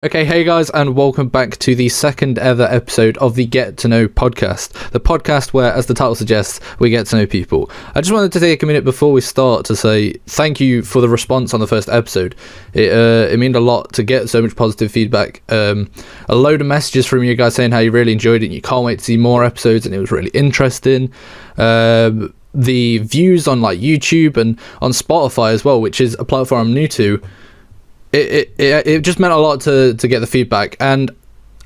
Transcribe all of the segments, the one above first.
Okay, hey guys, and welcome back to the second ever episode of the Get to Know podcast. The podcast where, as the title suggests, we get to know people. I just wanted to take a minute before we start to say thank you for the response on the first episode. It meant a lot to get so much positive feedback. A load of messages from you guys saying how you really enjoyed it and you can't wait to see more episodes and it was really interesting. The views on like YouTube and on Spotify as well, which is a platform I'm new to. It just meant a lot to get the feedback, and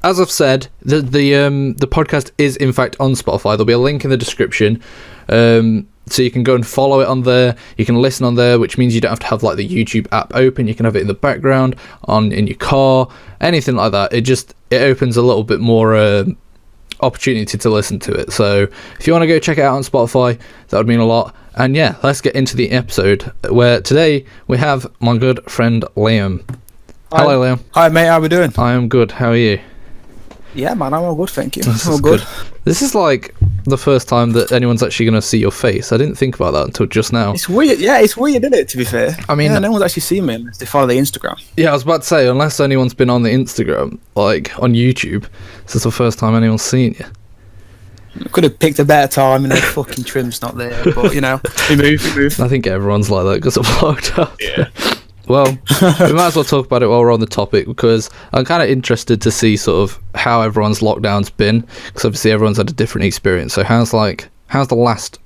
as I've said, the podcast is in fact on Spotify. There'll be a link in the description, so you can go and follow it on there. You can listen on there, which means you don't have to have like the YouTube app open. You can have it in the background, in your car, anything like that. It opens a little bit more opportunity to listen to it. So if you want to go check it out on Spotify, that would mean a lot. And yeah, let's get into the episode, where today we have my good friend Liam. Hi. Hello, Liam. Hi, mate. How we doing? I am good. How are you? Yeah, man. I'm all good, thank you. This all is good. This is like the first time that anyone's actually going to see your face. I didn't think about that until just now. It's weird. Yeah, it's weird, isn't it, to be fair? I mean, yeah, no one's actually seen me unless they follow the Instagram. Yeah, I was about to say, unless anyone's been on the Instagram, like on YouTube, this is the first time anyone's seen you. Could have picked a better time, fucking trim's not there, but, we move. I think everyone's like that because of lockdown. Yeah. Well, we might as well talk about it while we're on the topic, because I'm kind of interested to see sort of how everyone's lockdown's been, because obviously everyone's had a different experience. So how's the last,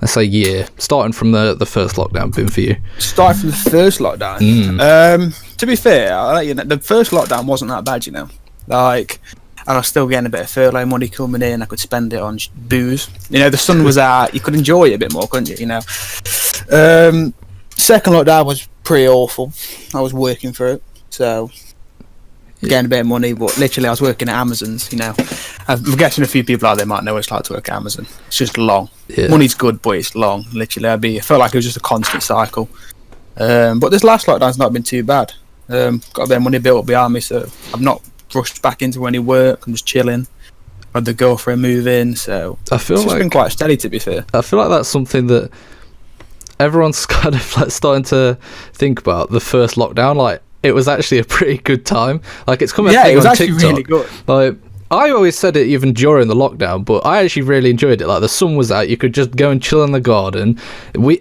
let's say, year, starting from the first lockdown, been for you? Starting from the first lockdown? To be fair, I'll let you know, the first lockdown wasn't that bad, and I was still getting a bit of furlough money coming in. I could spend it on booze. The sun was out. You could enjoy it a bit more, couldn't you? Second lockdown was pretty awful. I was working for it, so getting a bit of money. But literally, I was working at Amazon's. I'm guessing a few people out there might know what it's like to work at Amazon. It's just long. Yeah. Money's good, but it's long. Literally, I felt like it was just a constant cycle. But this last lockdown's not been too bad. Got a bit of money built up behind me, so I'm not rushed back into any work. I'm just chilling. Had the girlfriend move in, so I feel it's like been quite steady, to be fair. I feel like that's something that everyone's kind of like starting to think about. The first lockdown, like it was actually a pretty good time. Like it's coming. Yeah, it was on actually TikTok. really good. Like I always said it even during the lockdown, but I actually really enjoyed it. Like the sun was out, you could just go and chill in the garden.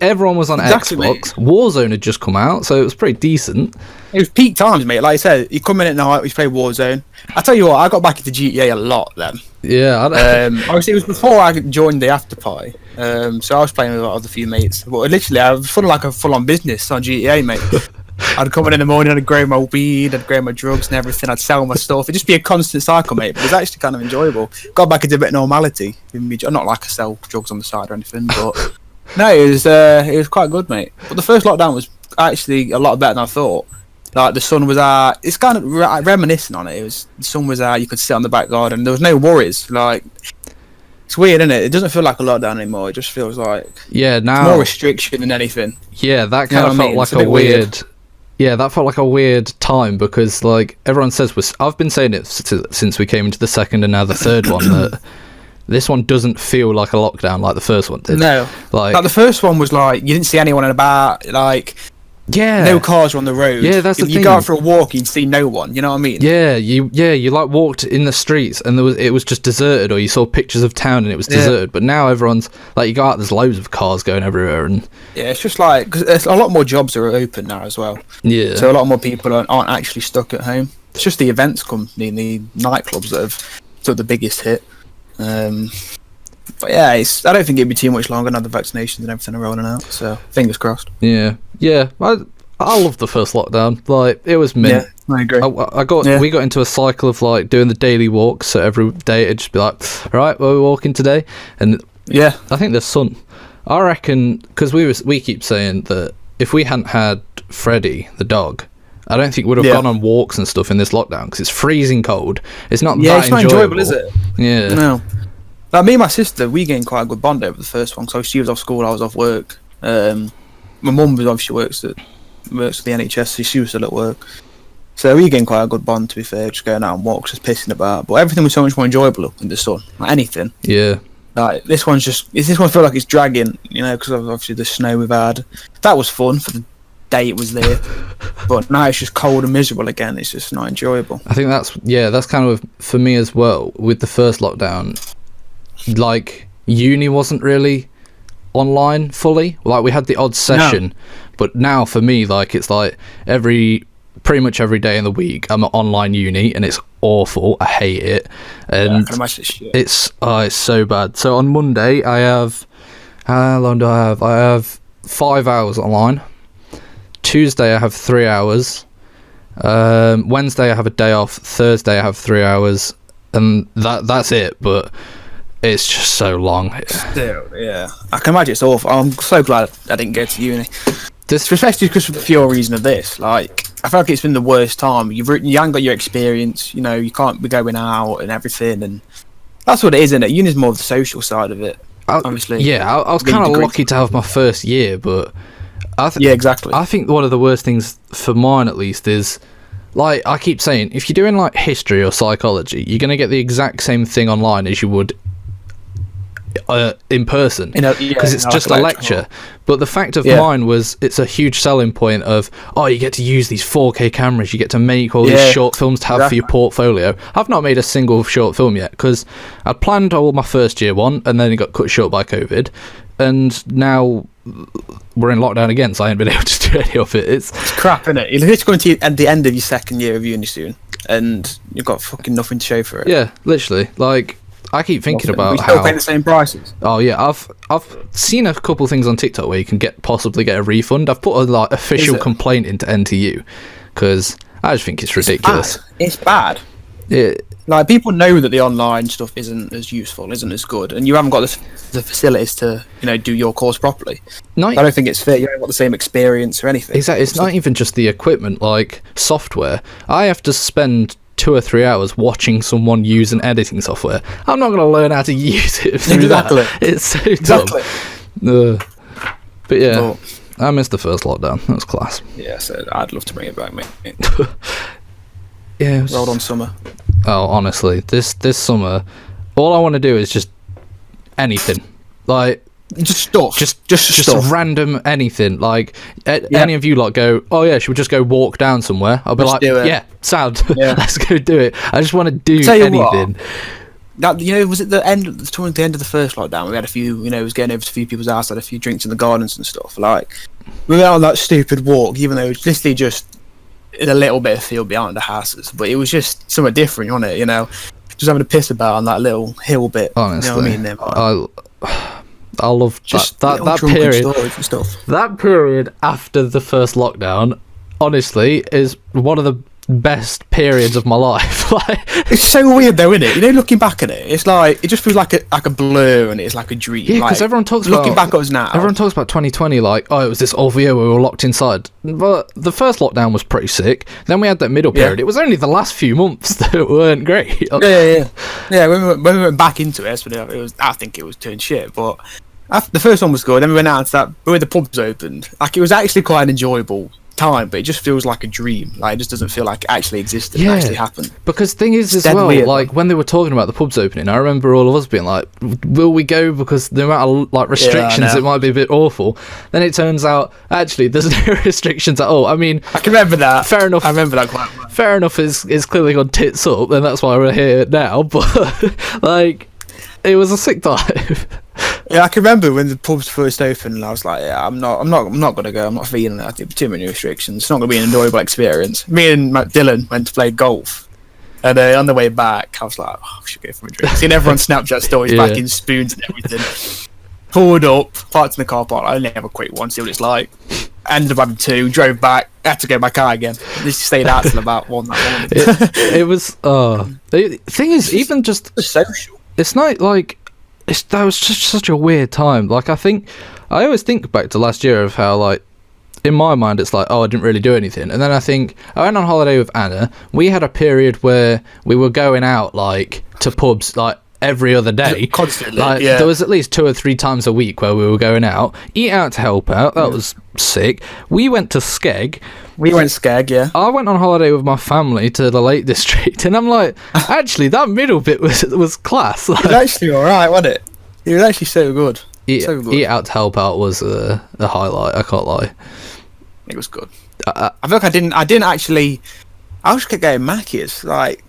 Everyone was on Exactly, Xbox. mate. Warzone had just come out, so it was pretty decent. It was peak times, mate. Like I said, you come in at night, we play Warzone. I tell you what, I got back into GTA a lot then. Yeah, Obviously, it was before I joined the after party. So I was playing with a lot of a few mates. But literally, I was full like a full-on business on GTA, mate. I'd come in the morning, I'd grow my weed, I'd grow my drugs and everything, I'd sell my stuff. It'd just be a constant cycle, mate. But it was actually kind of enjoyable. Got back into a bit of normality. Not like I sell drugs on the side or anything, but no, it was quite good, mate. But the first lockdown was actually a lot better than I thought. Like the sun was out. It's kind of reminiscent on it. The sun was out. You could sit on the back garden. There was no worries. Like it's weird, isn't it? It doesn't feel like a lockdown anymore. It just feels like now more restriction than anything. Yeah, that kind of felt like a weird. Yeah, that felt like a weird time, because like everyone says, I've been saying it since we came into the second and now the third one, that this one doesn't feel like a lockdown like the first one did. No, like the first one was like you didn't see anyone about, like no cars were on the road. Yeah, that's the thing. You go out for a walk, you'd see no one. You know what I mean? Yeah, you like walked in the streets and it was just deserted, or you saw pictures of town and it was deserted. But now everyone's like, you go out, there's loads of cars going everywhere, and yeah, it's just like, cause a lot more jobs are open now as well. Yeah, so a lot more people aren't actually stuck at home. It's just the events company and the nightclubs that have took the biggest hit. But yeah, I don't think it'd be too much longer now the vaccinations and everything are rolling out. So fingers crossed. Yeah. I loved the first lockdown. Like it was mint. Yeah, I agree. We got into a cycle of like doing the daily walks. So every day it'd just be like, right, where are we walking today? And yeah, I think the sun. I reckon, because we keep saying that if we hadn't had Freddie the dog, I don't think we'd have gone on walks and stuff in this lockdown, because it's freezing cold. It's not that enjoyable, is it? Yeah. No. Like me and my sister, we gained quite a good bond over the first one. So she was off school, I was off work. My mum was obviously works for the NHS, so she was still at work. So we gained quite a good bond, to be fair, just going out on walks, just pissing about. But everything was so much more enjoyable in the sun, like anything. Yeah. Like this one feel like it's dragging, because of obviously the snow we've had. That was fun for the day it was there. But now it's just cold and miserable again. It's just not enjoyable. I think that's kind of for me as well. With the first lockdown, like uni wasn't really online fully. Like we had the odd session, but now for me, like it's like pretty much every day in the week I'm at online uni, and it's awful. I hate it, and I can imagine it's shit. It's so bad. So on Monday I have, how long do I have? I have 5 hours online. Tuesday I have 3 hours. Wednesday I have a day off. Thursday I have 3 hours, and that's it. But it's just so long. Still, yeah, I can imagine it's awful. I'm so glad I didn't go to uni. Especially because of the pure reason of this. Like, I feel like it's been the worst time. You haven't got your experience. You know, you can't be going out and everything, and that's what it is, isn't it? Uni's more of the social side of it. Obviously, yeah. I was kind of lucky to have my first year, but yeah, exactly. I think one of the worst things for mine, at least, is like I keep saying, if you're doing like history or psychology, you're gonna get the exact same thing online as you would in person, because it's just a lecture. But the fact of mine was, it's a huge selling point of, you get to use these 4K cameras, you get to make all these short films to have for your portfolio. I've not made a single short film yet, because I planned all my first year one, and then it got cut short by COVID, and now we're in lockdown again, so I ain't been able to do any of it. It's crap, isn't it? You're literally going to the end of your second year of uni soon, and you've got fucking nothing to show for it. Yeah, literally. Like, I keep thinking about we still pay the same prices. Oh yeah, I've seen a couple things on TikTok where you can possibly get a refund. I've put a official complaint into NTU, because I just think it's ridiculous. It's bad. Like, people know that the online stuff isn't as useful, isn't as good, and you haven't got the facilities to, do your course properly. I don't think it's fair. You haven't got the same experience or anything. Exactly. It's not even just the equipment, like software. I have to spend 2 or 3 hours watching someone use an editing software. I'm not going to learn how to use it through that. It's so dumb. But yeah, I missed the first lockdown. That was class. Yeah, so I'd love to bring it back, mate. Yeah, rolled on summer. Oh, honestly, this summer, all I want to do is just anything. Like, just stuff. Just stuff. Random anything. Like, any of you lot go, oh yeah, should we just go walk down somewhere? I'll be like, yeah, sound. Let's go do it. I just want to do anything. That, was it towards the end of the first lockdown? We had a few, was getting over to a few people's house, had a few drinks in the gardens and stuff. Like, we went on that stupid walk, even though it was literally just in a little bit of field behind the houses, but it was just something different, wasn't it? Just having a piss about on that little hill bit. Honestly, you know what I mean? I love just that period. And stuff. That period after the first lockdown, honestly, is one of the best periods of my life. Like, it's so weird though, isn't it? Looking back at it, it's like it just feels like a blur, and it's like a dream. Yeah, because everyone talks looking back at us now. Everyone talks about 2020 like, it was this awful year where we were locked inside. But the first lockdown was pretty sick. Then we had that middle period. It was only the last few months that weren't great. Yeah. When we went back into it, I think it was turned shit. But the first one was good. Then we went out to that where the pubs opened. Like, it was actually quite an enjoyable time, but it just feels like a dream. Like, it just doesn't feel like it actually existed and actually happened. Because thing is, as well, weird, like, when they were talking about the pubs opening, I remember all of us being like, will we go? Because the amount of restrictions, it might be a bit awful. Then it turns out, actually, there's no restrictions at all. I mean, I can remember that. Fair enough. I remember that quite well. Fair enough is clearly gone tits up, and that's why we're here now. But like, it was a sick time. Yeah, I can remember when the pubs first opened, and I was like, I'm not gonna go. I'm not feeling that. Too many restrictions. It's not gonna be an enjoyable experience. Me and Dylan went to play golf, and on the way back, I was like, we should go for a drink. Seeing everyone Snapchat stories back in spoons and everything. Pulled up, parked in the car park. I only have a quick one, see what it's like. Ended up having 2, drove back, had to get my car again. This stayed out till about 1 that morning. It was. The thing is, even just social. It's not like. That was just such a weird time. Like, I always think back to last year of how, like, in my mind it's like, I didn't really do anything. And then I think, I went on holiday with Anna. We had a period where we were going out, like, to pubs, like, every other day. Constantly, like, there was at least 2 or 3 times a week where we were going out. Eat out to help out. That was sick. We went to Skeg. I went on holiday with my family to the Lake District, and I'm like, actually, that middle bit was class. Like, it was actually alright, wasn't it? It was actually so good. Eat out to help out was a highlight, I can't lie. It was good. I feel like I didn't actually. I just kept getting Mackies. Like,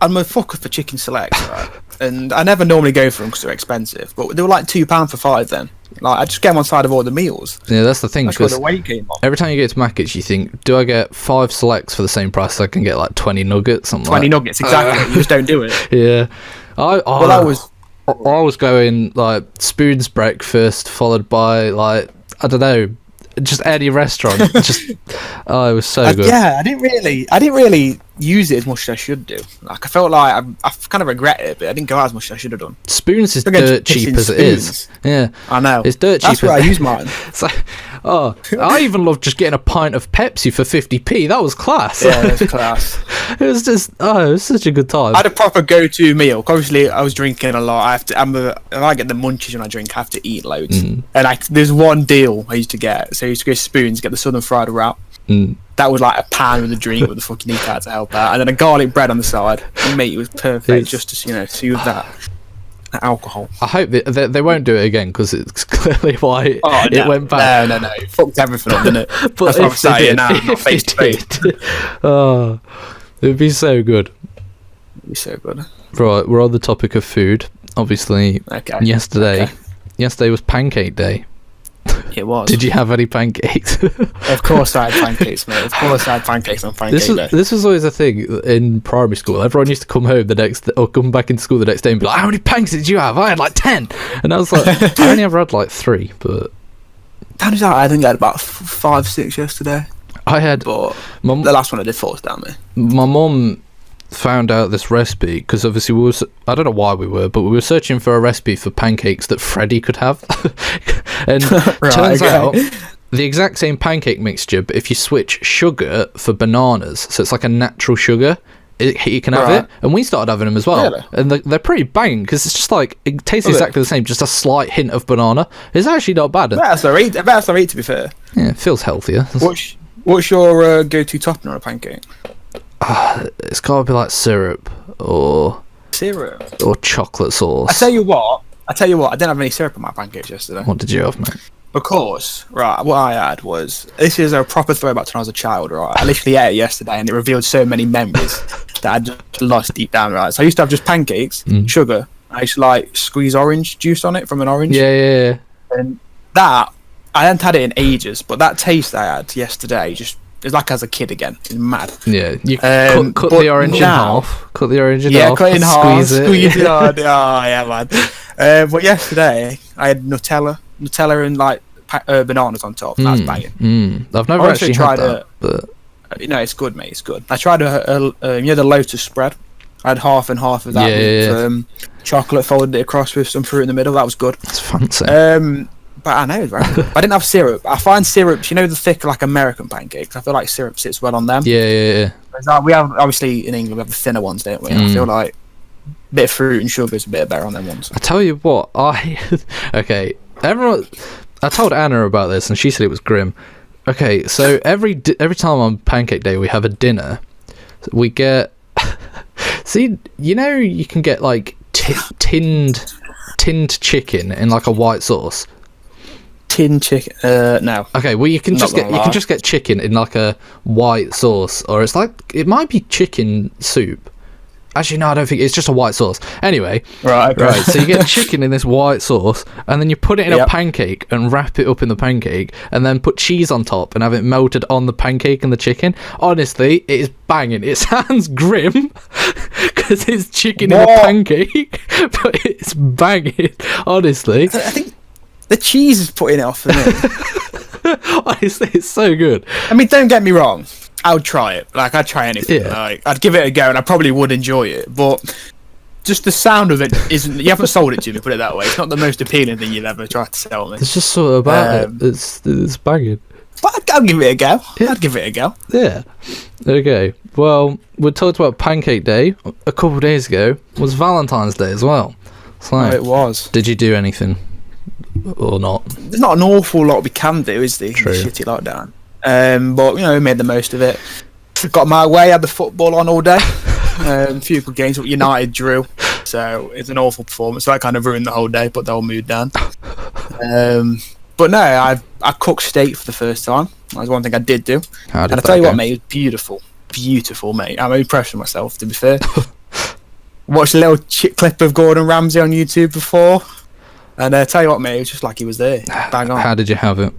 I'm a fucker for chicken selects, right? And I never normally go for them because they're expensive, but they were like £2 for 5 then. Like, I just get them on side of all the meals. Yeah, that's the thing. That's where the weight came on. Every time you get to Mackies, you think, do I get 5 selects for the same price? I can get like 20 nuggets. 20 nuggets, exactly. You just don't do it. Yeah. I was going like Spoon's breakfast, followed by like, I don't know, just any restaurant. It was so good. Yeah, I didn't really use it as much as I should do. Like, I felt like I kind of regret it, but I didn't go out as much as I should have done. Spoons is dirt cheap as it is. Yeah, I know. It's dirt cheap. That's where I use mine. I even loved just getting a pint of Pepsi for 50p. That was class. Yeah, it was class. It was just, it was such a good time. I had a proper go-to meal. Obviously, I was drinking a lot. If I get the munchies when I drink, I have to eat loads. And there's one deal I used to get. So I used to go to Spoons, get the Southern Fried Wrap. That was like a pan with a drink with the fucking eat out to help out, and then a garlic bread on the side. And mate, it was perfect, just to soothe that alcohol. I hope they won't do it again, because it's clearly why it went back. No, it fucked everything up, didn't it? But that's what I'm saying now, not face to face. Oh, it would be so good. It'd be so good. Right, we're on the topic of food. Obviously, yesterday was pancake day. It was. Did you have any pancakes? Of course I had pancakes, mate. Of course I had pancakes on pancake day. This was always a thing in primary school. Everyone used to come home or come back into school the next day and be like, how many pancakes did you have? I had like 10. And I was like, I only ever had like 3, but... Turns out I think I had about 5, 6 yesterday. I had... But the last one I did force down me. My mum found out this recipe, because obviously I don't know why we were searching for a recipe for pancakes that Freddie could have. And turns out the exact same pancake mixture, but if you switch sugar for bananas, so it's like a natural sugar, you can have it. And we started having them as well. Really? And they're pretty banging, because it's just like, it tastes exactly the same, just a slight hint of banana. It's actually not bad. Better eat, to be fair. Yeah, it feels healthier. What's your go-to topping on a pancake? It's got to be like syrup or chocolate sauce. I tell you what, I didn't have any syrup on my pancakes yesterday. What did you have, mate? Because, what I had was, this is a proper throwback to when I was a child, right? I literally ate it yesterday, and it revealed so many memories that I just lost deep down, right? So I used to have just pancakes, sugar. I used to like squeeze orange juice on it from an orange. Yeah. And that, I hadn't had it in ages, but that taste I had yesterday it's like as a kid again. It's mad. Yeah, you cut the orange in half. Cut the orange in half. Yeah, cut it in half. Squeeze it on. Oh, yeah, man. But yesterday I had Nutella and like bananas on top. That's banging. I've never actually tried that. But it's good, mate. It's good. I tried the Lotus spread. I had half and half of that with chocolate, folded it across with some fruit in the middle. That was good. That's fancy. But I know, right? I didn't have syrup. I find syrups, the thick, like American pancakes. I feel like syrup sits well on them. Yeah. We have, obviously, in England, we have the thinner ones, don't we? I feel like a bit of fruit and sugar is a bit better on them ones. I tell you what, everyone. I told Anna about this, and she said it was grim. Okay, so every time on Pancake Day we have a dinner, we get. See, you can get like tinned chicken in like a white sauce. Tin chicken? No. Okay, well you can just get chicken in like a white sauce, or it's like, it might be chicken soup. Actually, no, I don't think it's just a white sauce. Anyway, right. So you get chicken in this white sauce, and then you put it in a pancake and wrap it up in the pancake, and then put cheese on top and have it melted on the pancake and the chicken. Honestly, it is banging. It sounds grim because it's chicken in a pancake, but it's banging. Honestly, I think the cheese is putting it off for me. Honestly, it's so good. I mean, don't get me wrong. I would try it. Like, I'd try anything. Yeah. Like, I'd give it a go, and I probably would enjoy it. But just the sound of it isn't. You haven't sold it to me. Put it that way. It's not the most appealing thing you've ever tried to sell me. It's just sort of about it. It's banging. But I'd give it a go. Yeah. I'd give it a go. Yeah. Okay. Well, we talked about Pancake Day a couple of days ago. Was Valentine's Day as well. So, it was. Did you do anything or not? There's not an awful lot we can do, is there? True. The shitty lockdown. But we made the most of it. Got my way. Had the football on all day. A few good games, but United drew, so it's an awful performance. So that kind of ruined the whole day, put the whole mood down. But no, I cooked steak for the first time. That's one thing I did do. How did And I that tell you go? what, mate, it was beautiful, mate. I'm impressed with myself, to be fair. Watched a little clip of Gordon Ramsay on YouTube before, and I tell you what, mate, it was just like he was there. Bang on. How did you have it?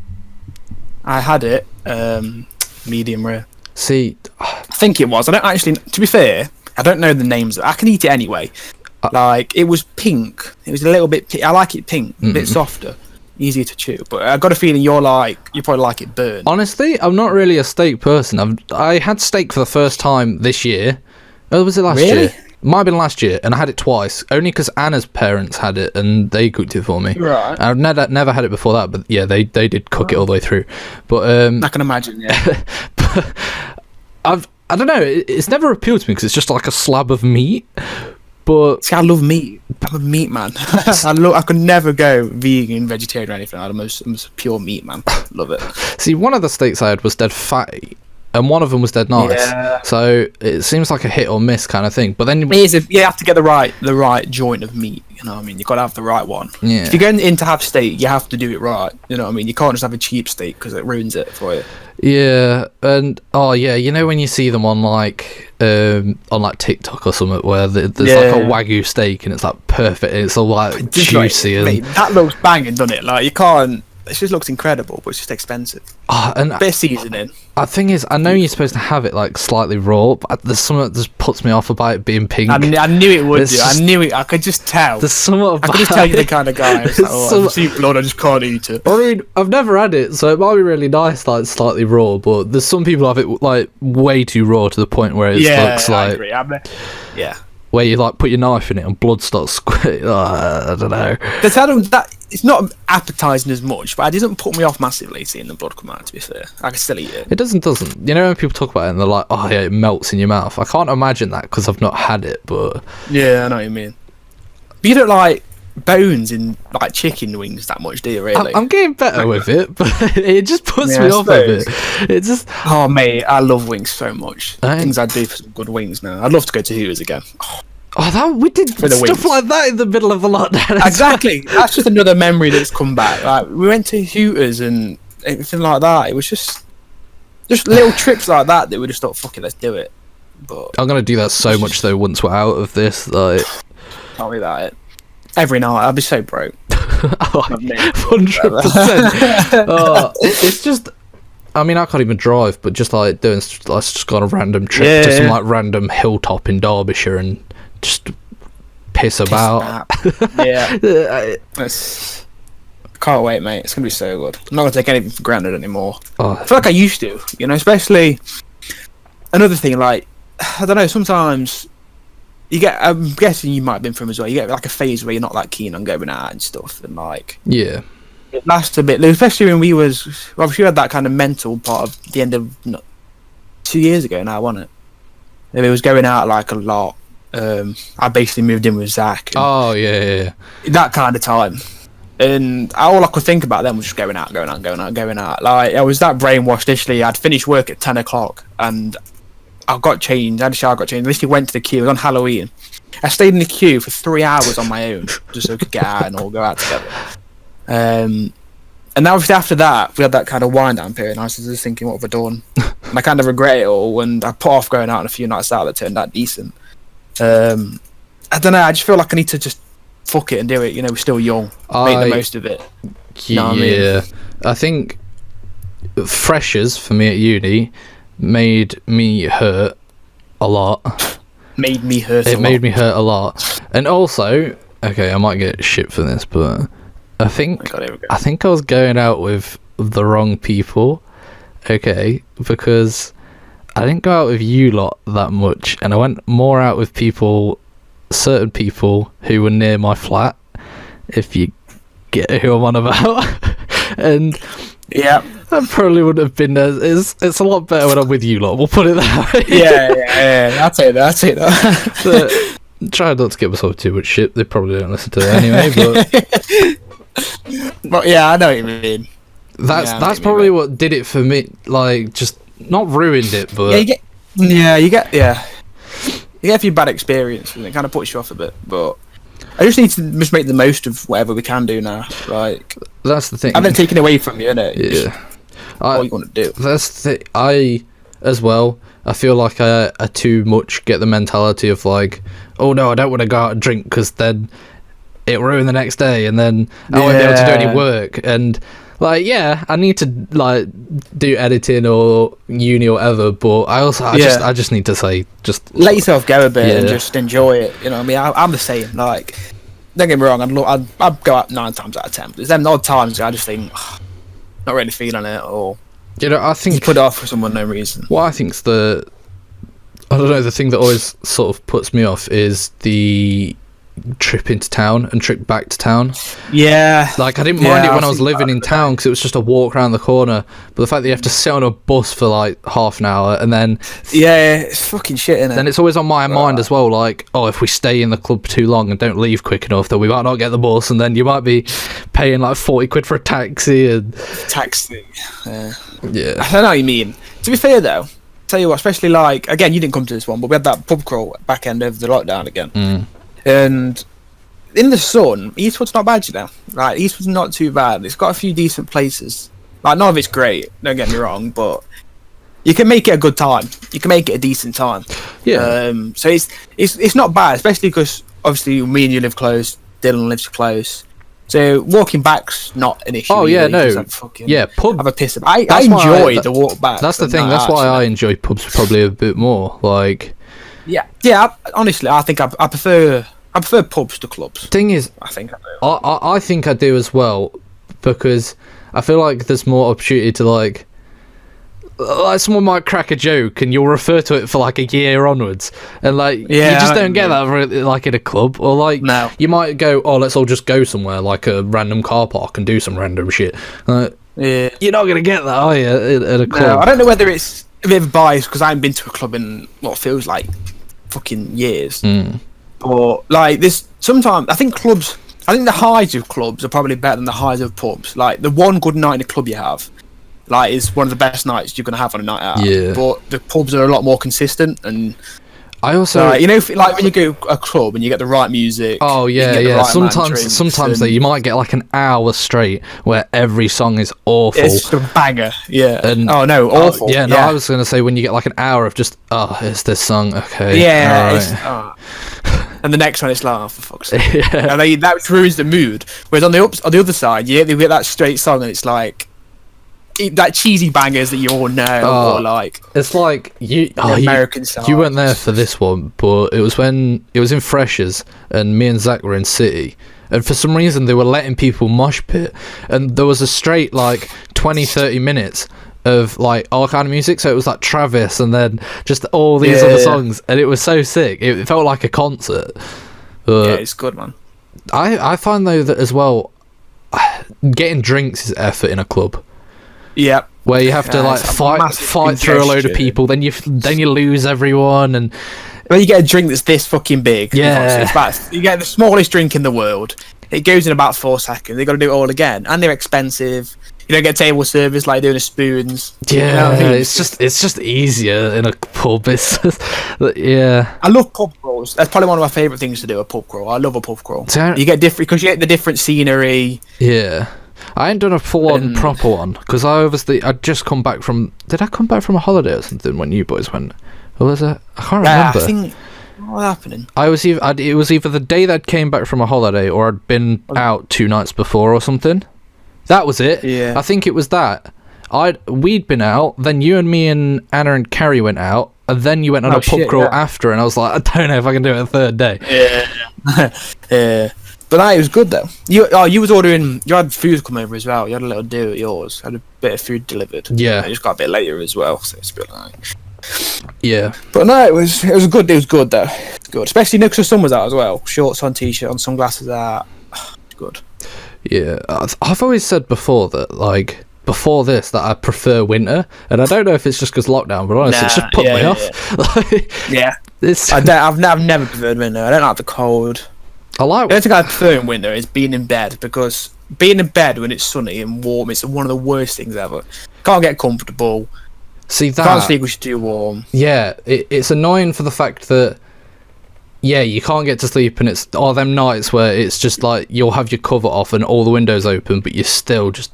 I had it medium rare. See, I think it was. I don't actually. To be fair, I don't know the names. I can eat it anyway. Like, it was pink. It was a little bit. I like it pink, a bit softer, easier to chew. But I got a feeling you probably like it burnt. honestly, I'm not really a steak person. I had steak for the first time this year. Oh, was it last Really? year? Might have been last year, and I had it twice. Only because Anna's parents had it, and they cooked it for me. Right. I've never had it before that, but yeah, they did cook it all the way through. But I can imagine. Yeah. but I don't know. It's never appealed to me because it's just like a slab of meat. But See, I love meat. I'm a meat man. I could never go vegan, vegetarian, or anything. I'm a pure meat man. Love it. see, one of the steaks I had was dead fatty, and one of them was dead nice. Yeah. So it seems like a hit or miss kind of thing. But then You have to get the right joint of meat. You know what I mean? You got to have the right one. Yeah. If you're going in to have steak, you have to do it right. You know what I mean? You can't just have a cheap steak because it ruins it for you. yeah, and you know when you see them on like TikTok or something where there's like a Wagyu steak and it's like perfect and it's all like juicy and Mate, that looks banging, doesn't it? Like, you can't. It just looks incredible, but it's just expensive. and Bit of seasoning. the thing is, I know you're supposed to have it like slightly raw, but there's something that just puts me off about it being pink. I knew it would It's do. just- I knew it. I could just tell. There's somewhat I could just tell you're the kind of guy. It's like, oh, I see blood, I just can't eat it. I mean, I've never had it, so it might be really nice, like slightly raw. But there's some people have it like way too raw to the point where it looks I like agree. Yeah. where you like put your knife in it and blood starts squirting. I don't know. That it's not appetizing as much, but it doesn't put me off massively seeing the blood come out. To be fair, I can still eat it. It doesn't. You know when people talk about it and they're like, "Oh yeah, it melts in your mouth." I can't imagine that because I've not had it. But Yeah, I know what you mean. But you don't like bones in like chicken wings that much, do you? Really? I'm getting better with it, but it just puts me I off a bit. suppose. It just Oh mate, I love wings so much. I- Things I'd do for some good wings now. I'd love to go to Hooters again. we did For the stuff wings. like that in the middle of the lockdown. Exactly. That's just another memory that's come back. Like, we went to Hooters and everything like that. It was just little trips like that we just thought, fuck it, let's do it. But I'm gonna do that so much though once we're out of this. Like, tell me about it. Every night, I'll be so broke. 100%. It's just. I mean, I can't even drive, but just like let's just go on a random trip to some like random hilltop in Derbyshire and just piss about. Yeah. Can't wait, mate. It's gonna be so good. I'm not gonna take anything for granted anymore. I feel like I used to, especially another thing. Like, I don't know. Sometimes you get. I'm guessing you might have been from as well. You get like a phase where you're not that keen on going out and stuff, and like. Yeah. It lasts a bit, especially when we had that kind of mental part of the end of 2 years ago now, wasn't it? It was going out like a lot. I basically moved in with Zach. Oh yeah. That kind of time. And all I could think about then was just going out. Like, I was that brainwashed. Literally, I'd finished work at 10 o'clock and I got changed. I had a shower, got changed. Literally went to the queue. It was on Halloween. I stayed in the queue for 3 hours on my own just so we could get out and all go out together. And obviously after that, we had that kind of wind down period. And I was just thinking, what have I done? And I kind of regret it all. And I put off going out on a few nights out that turned out decent. I don't know. I just feel like I need to just fuck it and do it. We're still young. Make the most of it. You know what I mean? I think freshers for me at uni made me hurt a lot. Made me hurt. It made me hurt a lot. And also, okay, I might get shit for this, but I think I was going out with the wrong people. Okay, because I didn't go out with you lot that much, and I went more out with certain people who were near my flat, if you get who I'm on about. And yeah, that probably would have been it's a lot better when I'm with you lot, we'll put it that way. yeah, I'll take that. But try not to get myself too much shit. They probably don't listen to it anyway, but yeah, I know what you mean. That's probably what did it for me. Like, just not ruined it, but you get a few bad experiences and it kind of puts you off a bit. But I just need to just make the most of whatever we can do now. Like, that's the thing. I've been taken away from you, innit? Yeah. all you want to do. I as well. I feel like I too much get the mentality of like, oh no, I don't want to go out and drink because then it'll ruin the next day, and then I won't be able to do any work. And like, yeah, I need to like do editing or uni or whatever, but I just need to say, just let yourself go a bit and just enjoy it. You know what I mean? I'm the same. Like, don't get me wrong, I'd go out 9 times out of 10. There's them odd times I just think, not really feeling it, or I think put it off for someone no reason. What I think's the thing that always sort of puts me off is the trip into town and trip back to town. Yeah, like I didn't mind it when I was living in town because it was just a walk around the corner, but the fact that you have to sit on a bus for like half an hour and then it's fucking shit, innit? Then it's always on my mind as well, like, oh, if we stay in the club too long and don't leave quick enough, then we might not get the bus, and then you might be paying like 40 quid for a taxi. And yeah, I don't know what you mean. To be fair though, tell you what, especially like, again, you didn't come to this one, but we had that pub crawl back end of the lockdown again. And in the sun, Eastwood's not bad, you know. Like, Eastwood's not too bad. It's got a few decent places. Like, none of it's great, don't get me wrong, but you can make it a good time. You can make it a decent time. Yeah. So it's not bad, especially because obviously me and you live close. Dylan lives close. So walking back's not an issue. Oh yeah, either. no. Pub. Have a piss. I enjoy the walk back. That's the thing. That's why I enjoy pubs probably a bit more. Like. Yeah. Honestly, I think I prefer pubs to clubs. Thing is, I think I do. I think I do as well, because I feel like there's more opportunity to like someone might crack a joke and you'll refer to it for like a year onwards, and like you just don't get that really, like in a club, or like you might go, oh, let's all just go somewhere like a random car park and do some random shit. You're not gonna get that, are you, at a club? No, I don't know whether it's a bit of a bias because I haven't been to a club in what feels like fucking years. But like this, sometimes I think the highs of clubs are probably better than the highs of pubs. Like the one good night in a club you have, like, is one of the best nights you're gonna have on a night out. Yeah. But the pubs are a lot more consistent, and I also, you know, like when you go to a club and you get the right music. Oh yeah. Sometimes though, you might get like an hour straight where every song is awful. It's just a banger. Yeah. And awful. I was gonna say when you get like an hour of just, oh, it's this song, okay. Yeah. And the next one, it's like, oh, for fuck's sake. And that ruins the mood. Whereas on the other side, you get that straight song, and it's like that cheesy bangers that you all know, or like it's like American songs. You weren't there for this one, but it was when it was in Freshers, and me and Zach were in City, and for some reason they were letting people mosh pit, and there was a straight like 20-30 minutes of like all kind of music, so it was like Travis and then just all these other songs, and it was so sick. It felt like a concert. It's good, man. I find though that as well, getting drinks is effort in a club. Yeah, where you have to like fight through a load of people, then you lose everyone, and then you get a drink that's this fucking big. Yeah, you get the smallest drink in the world. It goes in about 4 seconds. They got to do it all again, and they're expensive. You don't get table service like doing the spoons. Yeah, you know what I mean? It's just easier in a pub. It's just, yeah. I love pub crawls. That's probably one of my favourite things to do. A pub crawl. I love a pub crawl. You get different because you get the different scenery. Yeah. I ain't done a full-on proper one because I'd just come back from. Did I come back from a holiday or something when you boys went? Or was it? I can't remember. I think what happening. It was either the day that I came back from a holiday or I'd been out 2 nights before or something. That was it. Yeah. I think it was that. We'd been out. Then you and me and Anna and Carrie went out, and then you went on a pub crawl after. And I was like, I don't know if I can do it a third day. Yeah. Yeah. But it was good though. You was ordering. You had food come over as well. You had a little do at yours. Had a bit of food delivered. Yeah. It just got a bit later as well, so it's a bit like. Yeah. But no, it was good. It was good though. It's good, especially next to sun was out as well. Shorts on, t-shirt on, sunglasses out. It's good. Yeah, I've always said before that, like, before this, that I prefer winter, and I don't know if it's just because lockdown, but honestly, it's just put me off. Yeah. I've never preferred winter. I don't like the cold. The only thing I prefer in winter is being in bed, because being in bed when it's sunny and warm, it's one of the worst things ever. Can't get comfortable. See that? Can't sleep because it's too warm. Yeah, it's annoying for the fact that, yeah, you can't get to sleep, and it's all them nights where it's just like you'll have your cover off and all the windows open, but you're still just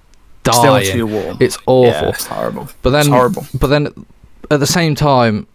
Still dying. too warm. It's awful. Yeah, it's horrible. But then, it's horrible. But then, at the same time,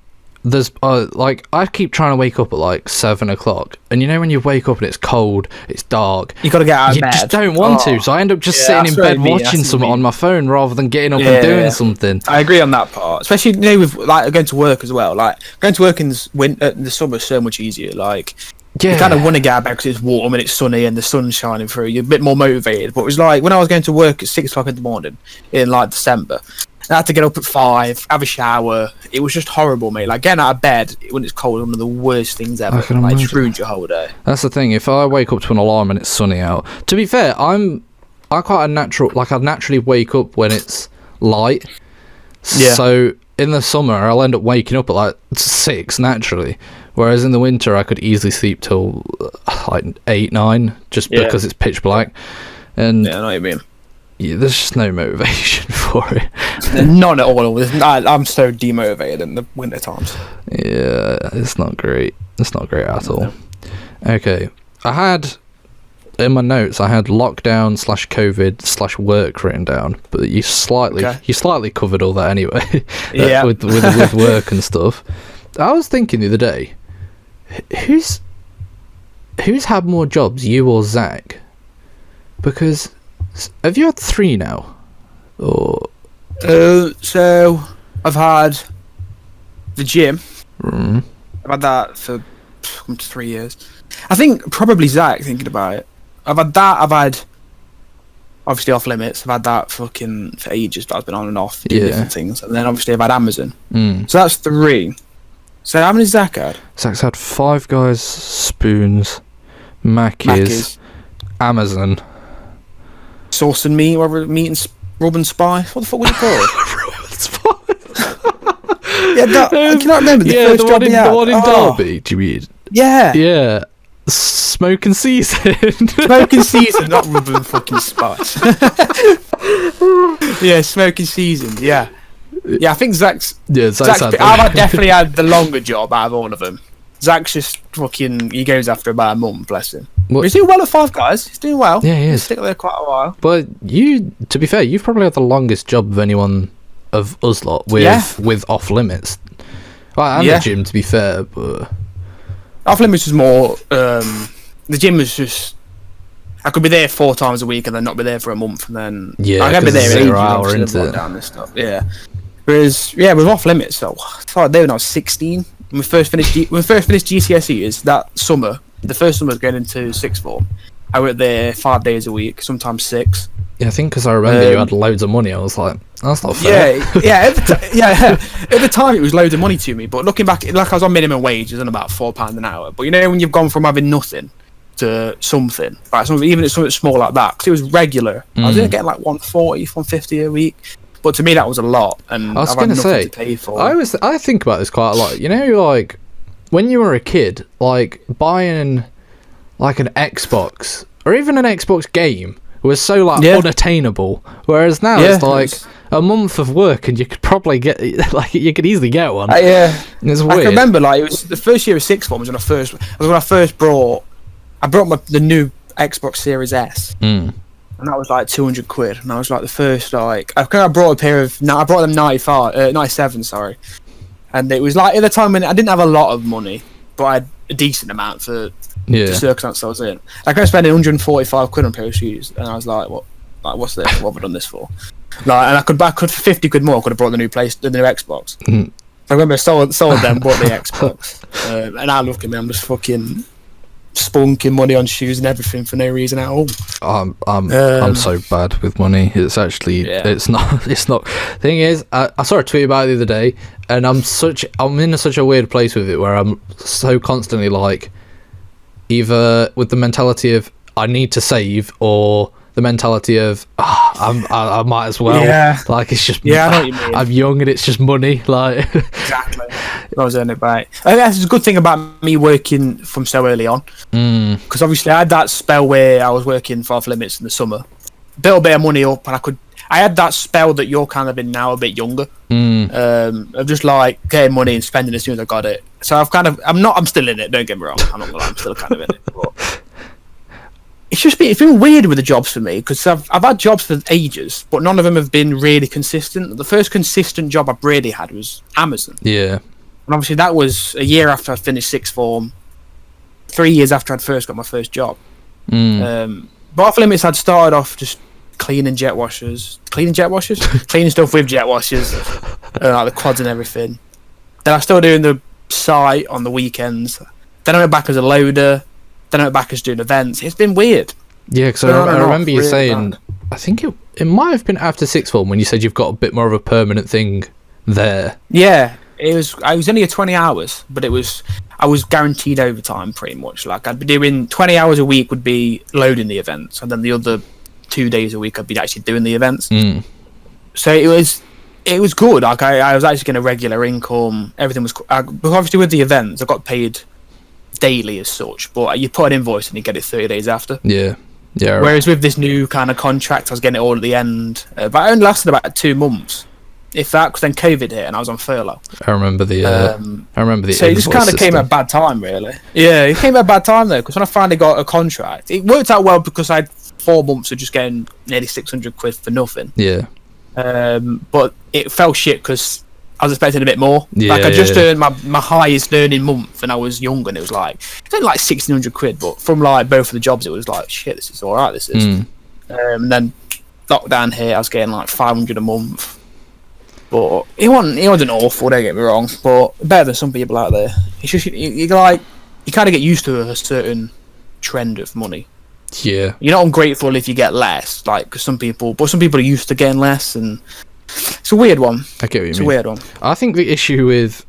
there's like I keep trying to wake up at like 7 o'clock, and you know when you wake up and it's cold, it's dark. You got to get out of You bed. just don't want to, so I end up just sitting in bed watching something on my phone rather than getting up and doing something. I agree on that part, especially with like going to work as well. Like going to work in the summer is so much easier. Like. You kind of want to get out of bed because it's warm and it's sunny and the sun's shining through. You're a bit more motivated. But it was like when I was going to work at 6 o'clock in the morning in like December, I had to get up at 5, have a shower. It was just horrible, mate. Like getting out of bed when it's cold is one of the worst things ever. Like it just ruins your whole day. That's the thing. If I wake up to an alarm and it's sunny out, to be fair, I quite a natural. Like I naturally wake up when it's light. Yeah. So in the summer, I'll end up waking up at like 6 naturally. Whereas in the winter, I could easily sleep till like 8, 9, just because it's pitch black. And yeah, I know what you mean. Yeah, there's just no motivation for it. None at all. I'm so demotivated in the winter times. Yeah, it's not great. It's not great at all. Okay, I had in my notes lockdown/COVID/work written down, but you slightly covered all that anyway. Yeah, with work and stuff. I was thinking the other day, who's had more jobs, you or Zach? Because have you had 3 now? Or so I've had the gym. Mm. I've had that for 3 years. I think probably Zach, thinking about it. I've had that. I've had obviously Off Limits. I've had that for ages, but I've been on and off doing different things. And then obviously I've had Amazon. So that's 3. So how many Zach had? Zach's had 5 Guys, Spoons, Mackies, Amazon, Sauce and Meat, Meat and Rub and Spice. What the fuck was it called? Yeah, I cannot remember the first job he had. The one in Derby, do you mean? Yeah. Yeah. Smoking Season. Smoking Season, not Rub and fucking Spice. Yeah, Smoking Season, yeah. Yeah, I think Zach's I've definitely had the longer job out of all of them. Zach's just fucking, he goes after about a month, bless him. He's doing well at 5 Guys. He's doing well. Yeah, he is. He's stick there quite a while. But you, to be fair, you've probably had the longest job of anyone of us lot with Off Limits. Well, and the gym, to be fair, but Off Limits was more. The gym was just. I could be there 4 times a week and then not be there for a month, and then I can be there 0 hour into down this stuff. Yeah. Whereas, with Off Limits, so I started there when I was 16. When we first finished GCSEs that summer, the first summer I was going into 6th form. I worked there 5 days a week, sometimes 6. Yeah, I think because I remember you had loads of money. I was like, that's not fair. Yeah. At the time, it was loads of money to me. But looking back, like I was on minimum wages and about £4 an hour. But you know when you've gone from having nothing to something, like even if it's something small like that, because it was regular. I was getting like 140, 150 a week. But to me, that was a lot, and I was going to say, I think about this quite a lot. You know, like when you were a kid, like buying like an Xbox or even an Xbox game was so unattainable. Whereas now it's like a month of work, and you could probably get you could easily get one. Yeah, it's weird. I can remember it was the first year of 6th form was when I first brought the new Xbox Series S. And that was like 200 quid, and I was like the first I brought a pair of I brought them 97, sorry, and it was like at the time when I didn't have a lot of money, but I had a decent amount for the circumstance I was in. I could spend 145 quid on a pair of shoes, and I was like, what's this? What have I done this for? Like, and I could for 50 quid more. I could have brought the new Xbox. I remember I sold them, bought the Xbox, and now look at me, I'm just fucking spunking money on shoes and everything for no reason at all. I'm so bad with money. It's actually it's not. Thing is, I saw a tweet about it the other day, and I'm in such a weird place with it where I'm so constantly like either with the mentality of I need to save or the mentality of I might as well. Yeah. Like it's just I know what you mean. I'm young and it's just money. Like exactly. I was earning it back. I think that's a good thing about me working from so early on. Because obviously I had that spell where I was working for Off Limits in the summer, built a bit of money up, and I had that spell that you're kind of in now, a bit younger. Of just like getting money and spending as soon as I got it. So I'm still in it. Don't get me wrong. I'm still kind of in it. But it's been weird with the jobs for me because I've had jobs for ages, but none of them have been really consistent. The first consistent job I've really had was Amazon. Yeah. And obviously that was a year after I finished sixth form, 3 years after I'd first got my first job. But off limits, I'd started off just cleaning jet washers, cleaning stuff with jet washers, like the quads and everything. Then I started doing the site on the weekends. Then I went back as a loader. Then I went back as doing events. It's been weird. Yeah, because I remember you saying, I think it might have been after sixth form when you said you've got a bit more of a permanent thing there. Yeah, I was only at 20 hours, but I was guaranteed overtime pretty much. Like I'd be doing 20 hours a week would be loading the events, and then the other 2 days a week I'd be actually doing the events. So it was good. Like I was actually getting a regular income. Everything was obviously with the events I got paid daily as such, but you put an invoice and you get it 30 days after. Yeah. Whereas with this new kind of contract I was getting it all at the end, but it only lasted about 2 months. If that, because then COVID hit and I was on furlough. I remember the. So it just kind of came at a bad time, really. Yeah, it came at a bad time though, because when I finally got a contract, it worked out well because I had 4 months of just getting nearly 600 quid for nothing. Yeah. But it fell shit because I was expecting a bit more. Yeah, like I just earned my highest earning month, and I was young, and it was only like 1,600 quid. But from like both of the jobs, it was like shit. This is all right. This is. And then lockdown hit, I was getting like 500 a month. But it wasn't awful, don't get me wrong, but better than some people out there. It's just you kind of get used to a certain trend of money. Yeah. You're not ungrateful if you get less, like because some people are used to getting less, and it's a weird one. I get what you mean. It's a weird one. I think the issue with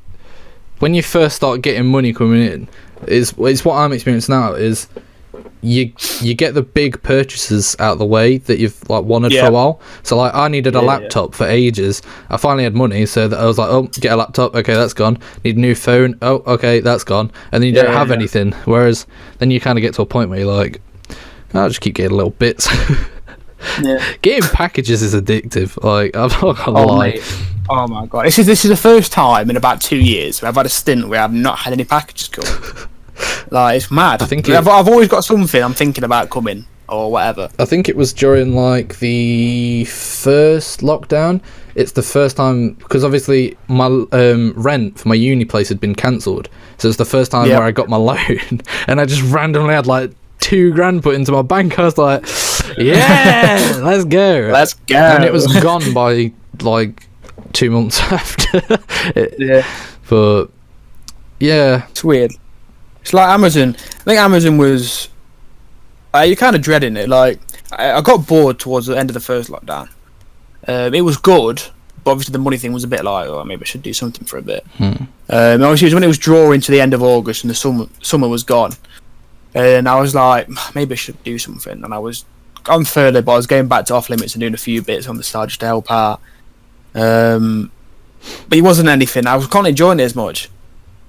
when you first start getting money coming in is what I'm experiencing now is you get the big purchases out of the way that you've like wanted for a while. So like I needed a laptop for ages. I finally had money, so that I was like, oh, get a laptop. Okay, that's gone. Need a new phone. Oh, okay, that's gone. And then you don't have anything. Whereas then you kind of get to a point where you're like, I'll just keep getting little bits. Getting packages is addictive. Like I'm not gonna lie. Mate. Oh my god, this is the first time in about 2 years where I've had a stint where I've not had any packages come. Like it's mad. I've always got something I'm thinking about coming or whatever. I think it was during like the first lockdown. It's the first time because obviously my rent for my uni place had been cancelled, so it's the first time where I got my loan, and I just randomly had like $2,000 put into my bank. I was like, yeah, let's go. And it was gone by like 2 months after. But yeah, it's weird. It's like Amazon. I think Amazon was. You're kind of dreading it. Like I got bored towards the end of the first lockdown. It was good, but obviously the money thing was a bit like, oh, maybe I should do something for a bit. Obviously, it was when it was drawing to the end of August and the summer was gone, and I was like, maybe I should do something. And I was on furlough, but I was going back to off limits and doing a few bits on the side just to help out. But it wasn't anything. I can't enjoying it as much,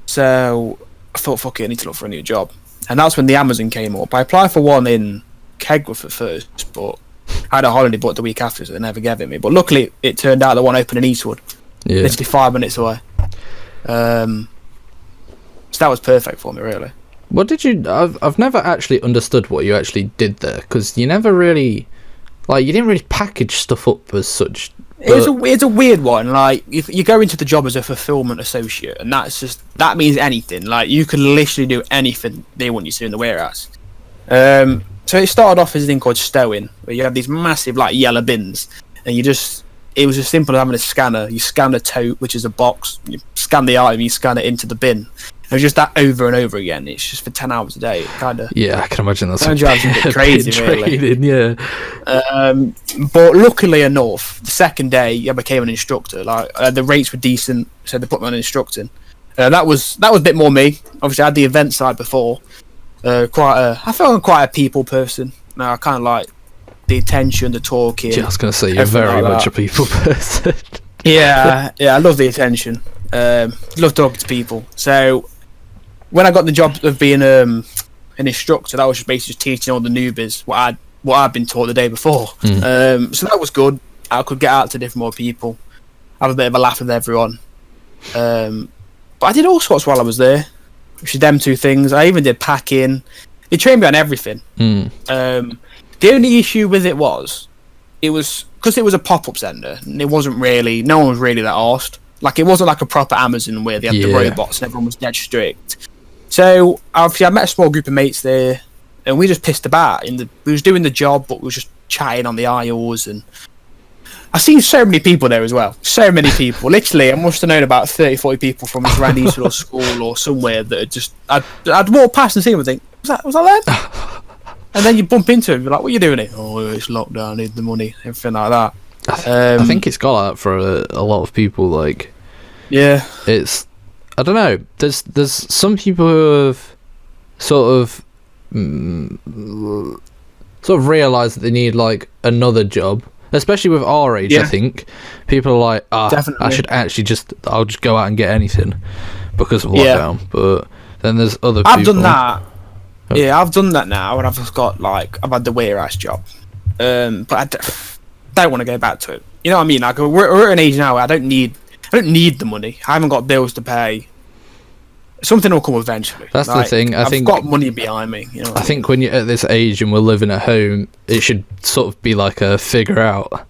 so I thought, fuck it, I need to look for a new job. And that's when the Amazon came up. I applied for one in Kegworth at first, but I had a holiday booked the week after, so they never gave it me. But luckily, it turned out the one open in Eastwood, literally 5 minutes away. So that was perfect for me, really. What did you... I've never actually understood what you actually did there, because you never really... Like, you didn't really package stuff up as such. It's a weird one. Like you go into the job as a fulfillment associate, and that means anything. Like you can literally do anything they want you to do in the warehouse. So it started off as a thing called stowing, where you have these massive like yellow bins, and it was as simple as having a scanner. You scan a tote, which is a box. You scan the item, you scan it into the bin. It was just that over and over again. It's just for 10 hours a day, kind of. Yeah, I can imagine that's a bit crazy, really. Yeah. But luckily enough, the second day I became an instructor. Like the rates were decent, so they put me on instructing. That was a bit more me. Obviously, I had the event side before. I felt I'm quite a people person. Now I kind of like the attention, the talking. Yeah, I was going to say you're very much a people person. Yeah, I love the attention. Love talking to people. So when I got the job of being an instructor, that was just basically just teaching all the newbies what I'd been taught the day before. So that was good. I could get out to different more people, have a bit of a laugh with everyone. But I did all sorts while I was there, which is them two things. I even did packing. He trained me on everything. The only issue with it was because it was a pop-up centre, and it wasn't really, no one was really that arsed. Like, it wasn't like a proper Amazon where they had the robots and everyone was dead strict. So obviously I met a small group of mates there, and we just pissed about. We was doing the job, but we was just chatting on the aisles, and I've seen so many people there as well. So many people. Literally, I must have known about 30, 40 people from around Eastwood or school or somewhere that had just... I'd walk past and see them and think, was that them? And then you bump into him, you're like, what are you doing here? Oh, it's lockdown, I need the money, everything like that. I think it's got that for a lot of people, like... Yeah. It's... I don't know, there's some people who have sort of realised that they need, like, another job. Especially with our age, I think. People are like, I should actually I'll just go out and get anything because of lockdown. But then there's other people. I've done that. Yeah, I've done that now, and I've had the warehouse job. But I don't want to go back to it. You know what I mean? Like, we're at an age now where I don't need the money. I haven't got bills to pay. Something will come eventually. That's the thing. I've got money behind me. You know I think when you're at this age and we're living at home, it should sort of be like a figure out.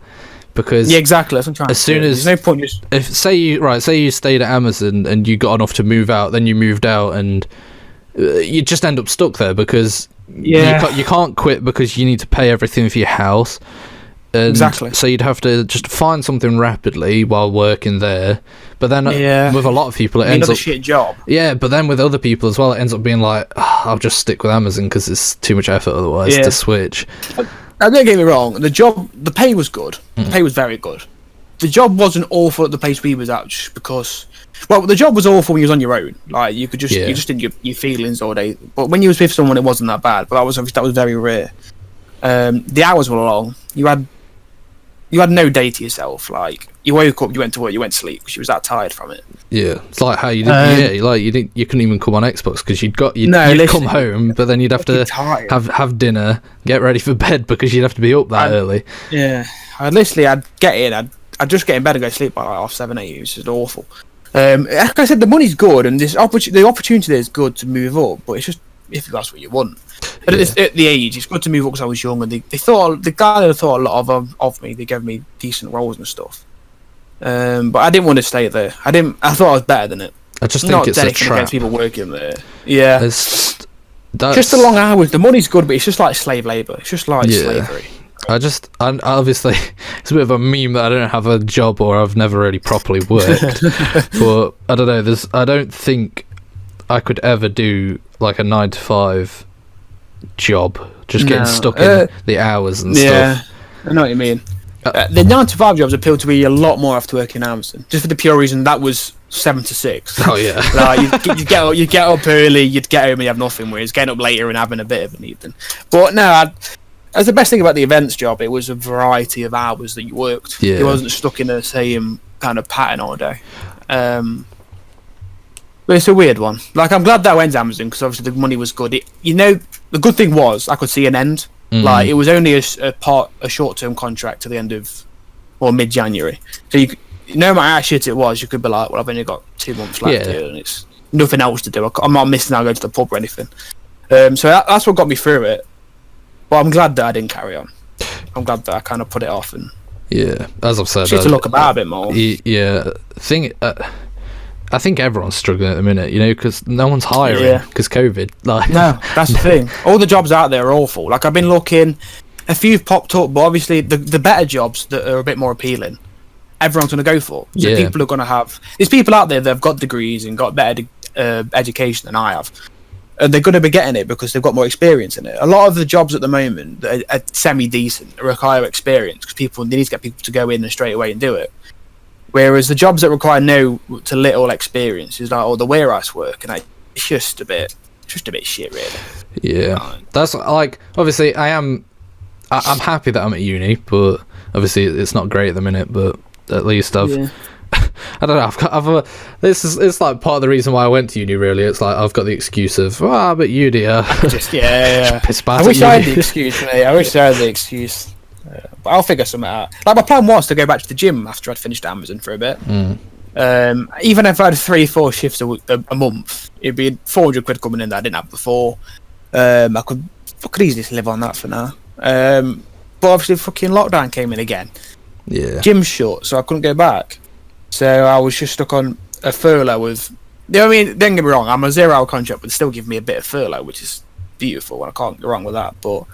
Because exactly. That's what I'm trying as soon as there's no point just say you stayed at Amazon and you got enough to move out, then you moved out and you just end up stuck there because you can't quit because you need to pay everything for your house. And exactly. So you'd have to just find something rapidly while working there. But then with a lot of people, it ends up... a shit job. Yeah, but then with other people as well, it ends up being like, I'll just stick with Amazon because it's too much effort otherwise to switch. Now, don't get me wrong, the pay was good. The pay was very good. The job wasn't awful at the place we was at just because... Well, the job was awful when you was on your own. Like, you could just... You just did your feelings all day. But when you was with someone, it wasn't that bad. But that was very rare. The hours were long. You had no day to yourself. Like, you woke up, you went to work, you went to sleep because you was that tired from it. Yeah, it's like how you did. You couldn't even come on Xbox because you'd come home, but then you'd have to have dinner, get ready for bed because you'd have to be up that early. Yeah, I'd get in, I'd just get in bed and go to sleep by like 7, 8. It was just awful. Like I said, the money's good and the opportunity there is good to move up, but it's just if that's what you want. But at the age, it's good to move up because I was young, and they thought the guy thought a lot of me. They gave me decent roles and stuff. But I didn't want to stay there. I thought I was better than it. I just think it's a trap. Against people working there. Yeah, just the long hours. The money's good, but it's just like slave labor. It's just like slavery. Obviously, it's a bit of a meme that I don't have a job or I've never really properly worked. But I don't know. I don't think I could ever do like a 9 to 5 job, just getting stuck in the hours and stuff. Yeah, I know what you mean. The 9 to 5 jobs appeal to me a lot more after working in Amazon, just for the pure reason that was 7 to 6. Oh yeah, like you get up early, you'd get home and you have nothing. Whereas getting up later and having a bit of an evening. But no, that's the best thing about the events job. It was a variety of hours that you worked. Yeah. You wasn't stuck in the same kind of pattern all day. But it's a weird one. Like, I'm glad that I went to Amazon because obviously the money was good. The good thing was I could see an end. Like, it was only a short-term contract to the end of, or mid-January. So no matter how shit it was, you could be like, well, I've only got 2 months left here, and it's nothing else to do. I'm not missing out going to the pub or anything. So that's what got me through it. But I'm glad that I didn't carry on. I'm glad that I kind of put it off and. Yeah, as I've said, just to look about a bit more. Yeah, I think everyone's struggling at the minute, because no one's hiring because COVID. Like, no, that's the thing. All the jobs out there are awful. Like, I've been looking, a few popped up, but obviously the better jobs that are a bit more appealing, everyone's going to go for. So people are going to have. There's people out there that have got degrees and got better education than I have, and they're going to be getting it because they've got more experience in it. A lot of the jobs at the moment that are semi-decent require experience because they need to get people to go in and straight away and do it. Whereas the jobs that require no to little experience is like the warehouse work, and it's just a bit shit, really. Yeah, that's like obviously I'm happy that I'm at uni, but obviously it's not great at the minute. But at least I've I don't know. It's like part of the reason why I went to uni. Really, it's like I've got the excuse of I'm at uni. I wish I had the excuse, mate. I wish I had the excuse. But I'll figure something out. Like, my plan was to go back to the gym after I'd finished Amazon for a bit. Even if I had 3-4 shifts a month, it'd be 400 quid coming in that I didn't have before. I could easily just live on that for now. But obviously, fucking lockdown came in again. Yeah. Gym's shut, so I couldn't go back. So I was just stuck on a furlough with. You know what I mean? Don't get me wrong, I'm a 0 hour contract, but still give me a bit of furlough, which is beautiful, and I can't go wrong with that. But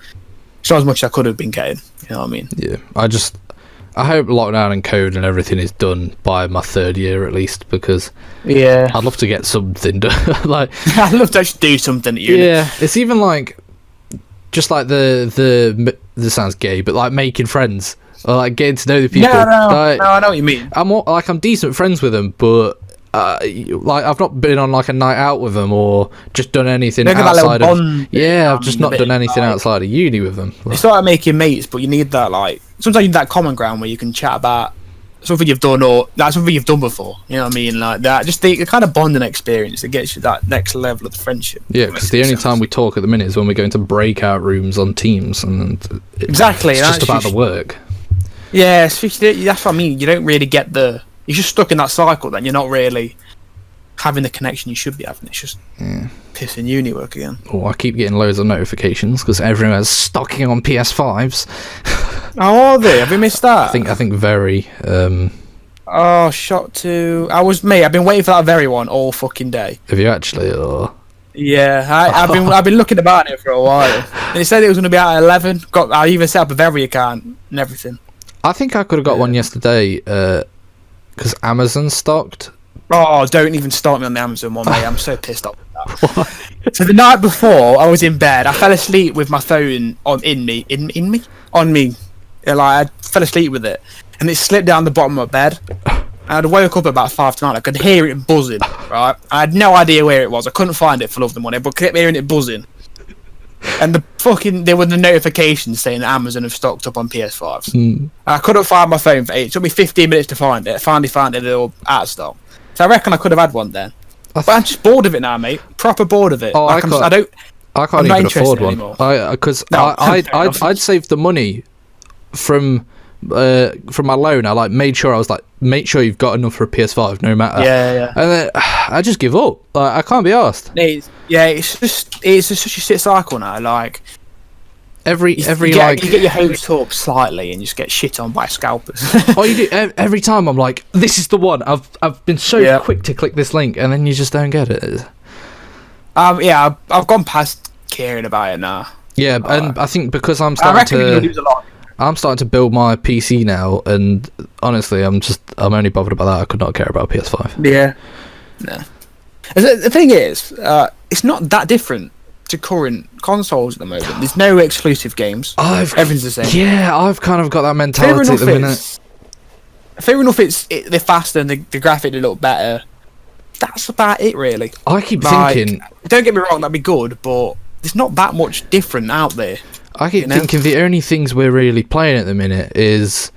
it's not as much as I could have been getting. You know what I mean? Yeah. I hope lockdown and code and everything is done by my 3rd year at least, because yeah, I'd love to get something done. Like, I'd love to actually do something at uni. yeah, it's even like just like the this sounds gay, but like making friends or like getting to know the people. No, like, I know what you mean. I'm decent friends with them, but like I've not been on like a night out with them or just done anything outside of. Yeah, I've just not done anything outside of uni with them. It's not like making mates, but you need that, like, sometimes you need that common ground where you can chat about something you've done or that's something you've done before. You know what I mean? Like that, just the kind of bonding experience that gets you that next level of the friendship. Yeah, because the only time we talk at the minute is when we go into breakout rooms on Teams, and exactly, it's just about the work. Yeah, that's what I mean. You don't really get you're just stuck in that cycle. Then you're not really having the connection you should be having. It's just pissing uni work again. Oh, I keep getting loads of notifications because everyone's stocking on PS5s. Oh, are they? Have we missed that? I think very. Oh, shot to. I've been waiting for that very one all fucking day. Have you actually? Or yeah, I've been looking about it for a while. And it said it was going to be out at 11. I even set up a very account and everything. I think I could have got one yesterday because Amazon stocked. Oh, don't even start me on the Amazon one, mate. I'm so pissed off with that. So the night before, I was in bed. I fell asleep with my phone on me. Like, I fell asleep with it, and it slipped down the bottom of my bed. I'd woke up about 5 tonight. I could hear it buzzing. Right, I had no idea where it was. I couldn't find it for love of the money, but kept hearing it buzzing. And there were the notifications saying that Amazon have stocked up on PS5s. I couldn't find my phone for 8. It took me 15 minutes to find it. I finally found it. They were out of stock. So I reckon I could have had one then. But I'm just bored of it now, mate. Proper bored of it. Oh, like I can't even afford one. Because I'd saved the money from my loan. I make sure you've got enough for a PS5, no matter. Yeah. And then I just give up. Like, I can't be arsed. It's just such a shit cycle now. Like every you get your hopes up slightly and you just get shit on by scalpers. Oh, you do every time. I'm like, this is the one. I've been so quick to click this link, and then you just don't get it. I've gone past caring about it now. Yeah, and I think because I'm starting to build my PC now, and honestly, I'm only bothered about that. I could not care about PS5. Yeah, no. The thing is, it's not that different to current consoles at the moment. There's no exclusive games. Everything's the same. Yeah, I've kind of got that mentality at the minute. Fair enough, they're faster and the graphics look better. That's about it, really. I keep thinking. Don't get me wrong, that'd be good, but there's not that much different out there. I keep thinking the only things we're really playing at the minute is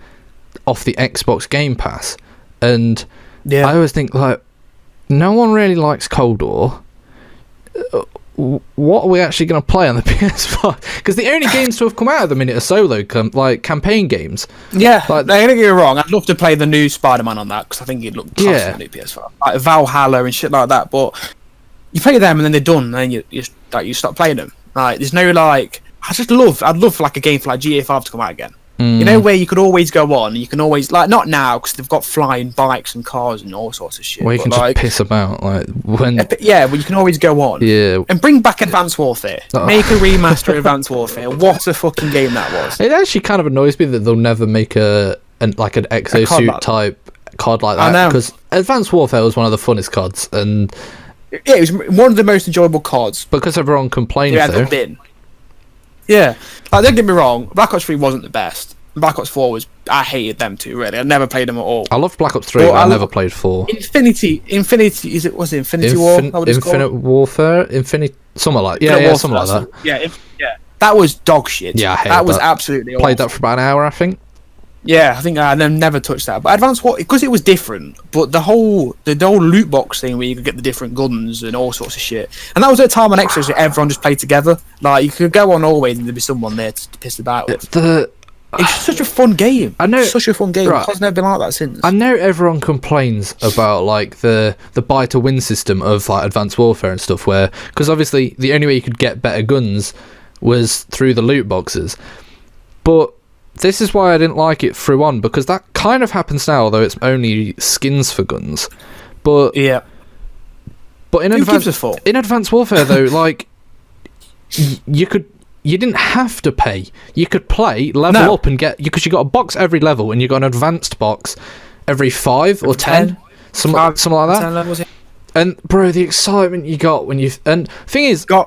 off the Xbox Game Pass, and I always think like no one really likes Cold War. What are we actually going to play on the PS5? Because the only games to have come out at the minute are solo, campaign games. Yeah, don't get me wrong. I'd love to play the new Spider-Man on that because I think it'd look class on the new PS5, like Valhalla and shit like that. But you play them and then they're done, and then you stop playing them. Like, there's no like. I'd love for like a game for like GTA 5 to come out again. You know, where you could always go on, you can always, like, not now because they've got flying bikes and cars and all sorts of shit. Where you can just piss about, like when. Yeah, but you can always go on. Yeah. And bring back Advanced Warfare. Make a remaster of Advanced Warfare. What a fucking game that was. It actually kind of annoys me that they'll never make an exosuit type COD like that, because Advanced Warfare was one of the funnest CODs, and yeah, it was one of the most enjoyable CODs. Because everyone complained though. Yeah, like, don't get me wrong, Black Ops 3 wasn't the best. Black Ops 4 was. I hated them too, really. I never played them at all. I loved Black Ops 3, but I never played 4. Infinity, was it Infinity War? Infinite Warfare? Something like something like that. Yeah. That was dog shit. Yeah, I hate that. Was absolutely awful. Played that for about an hour, I think. Yeah, I think I never touched that. But Advanced War, because it was different, but the whole loot box thing where you could get the different guns and all sorts of shit, and that was at a time on Xbox where everyone just played together. Like, you could go on always and there'd be someone there to piss about with. It's such a fun game. I know, such a fun game. right. It's never been like that since. I know everyone complains about like the buy to win system of like Advanced Warfare and stuff, where because obviously the only way you could get better guns was through the loot boxes, but this is why I didn't like it through on, because that kind of happens now, although it's only skins for guns. But yeah, but in Advanced Warfare though, like you didn't have to pay. You could play, level up, and get, because you got a box every level, and you got an advanced box every 5 or 10, something like that. 10 levels, yeah. And bro, the excitement you got when you thing is, you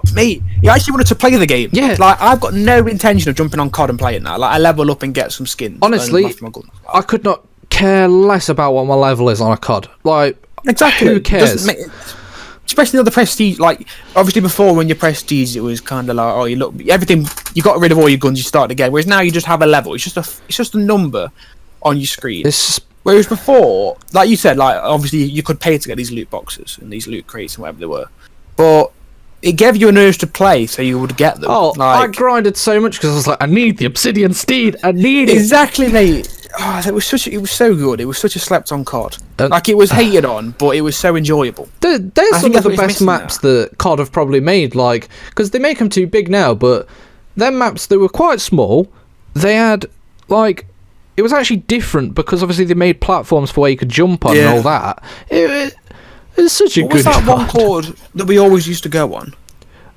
actually wanted to play the game. Yeah, like I've got no intention of jumping on COD and playing that. Like I level up and get some skins. Honestly, I could not care less about what my level is on a COD. Like exactly, who cares? Especially the prestige, like obviously before when you prestige, it was kind of like, oh, you look everything, you got rid of all your guns, you start again. Whereas now you just have a level. It's just a number on your screen. Whereas before, like you said, like obviously you could pay to get these loot boxes and these loot crates and whatever they were, but it gave you an urge to play, so you would get them. Oh, I grinded so much because I was like, I need the obsidian steed. I need it. Exactly, mate. Oh, it was so good. It was such a slept on COD. Like it was hated on, but it was so enjoyable. There's some of the best maps that COD have probably made, like because they make them too big now, but their maps, they were quite small. They had like, it was actually different because obviously they made platforms for where you could jump on and all that. It was such a good. What was that one called that we always used to go on?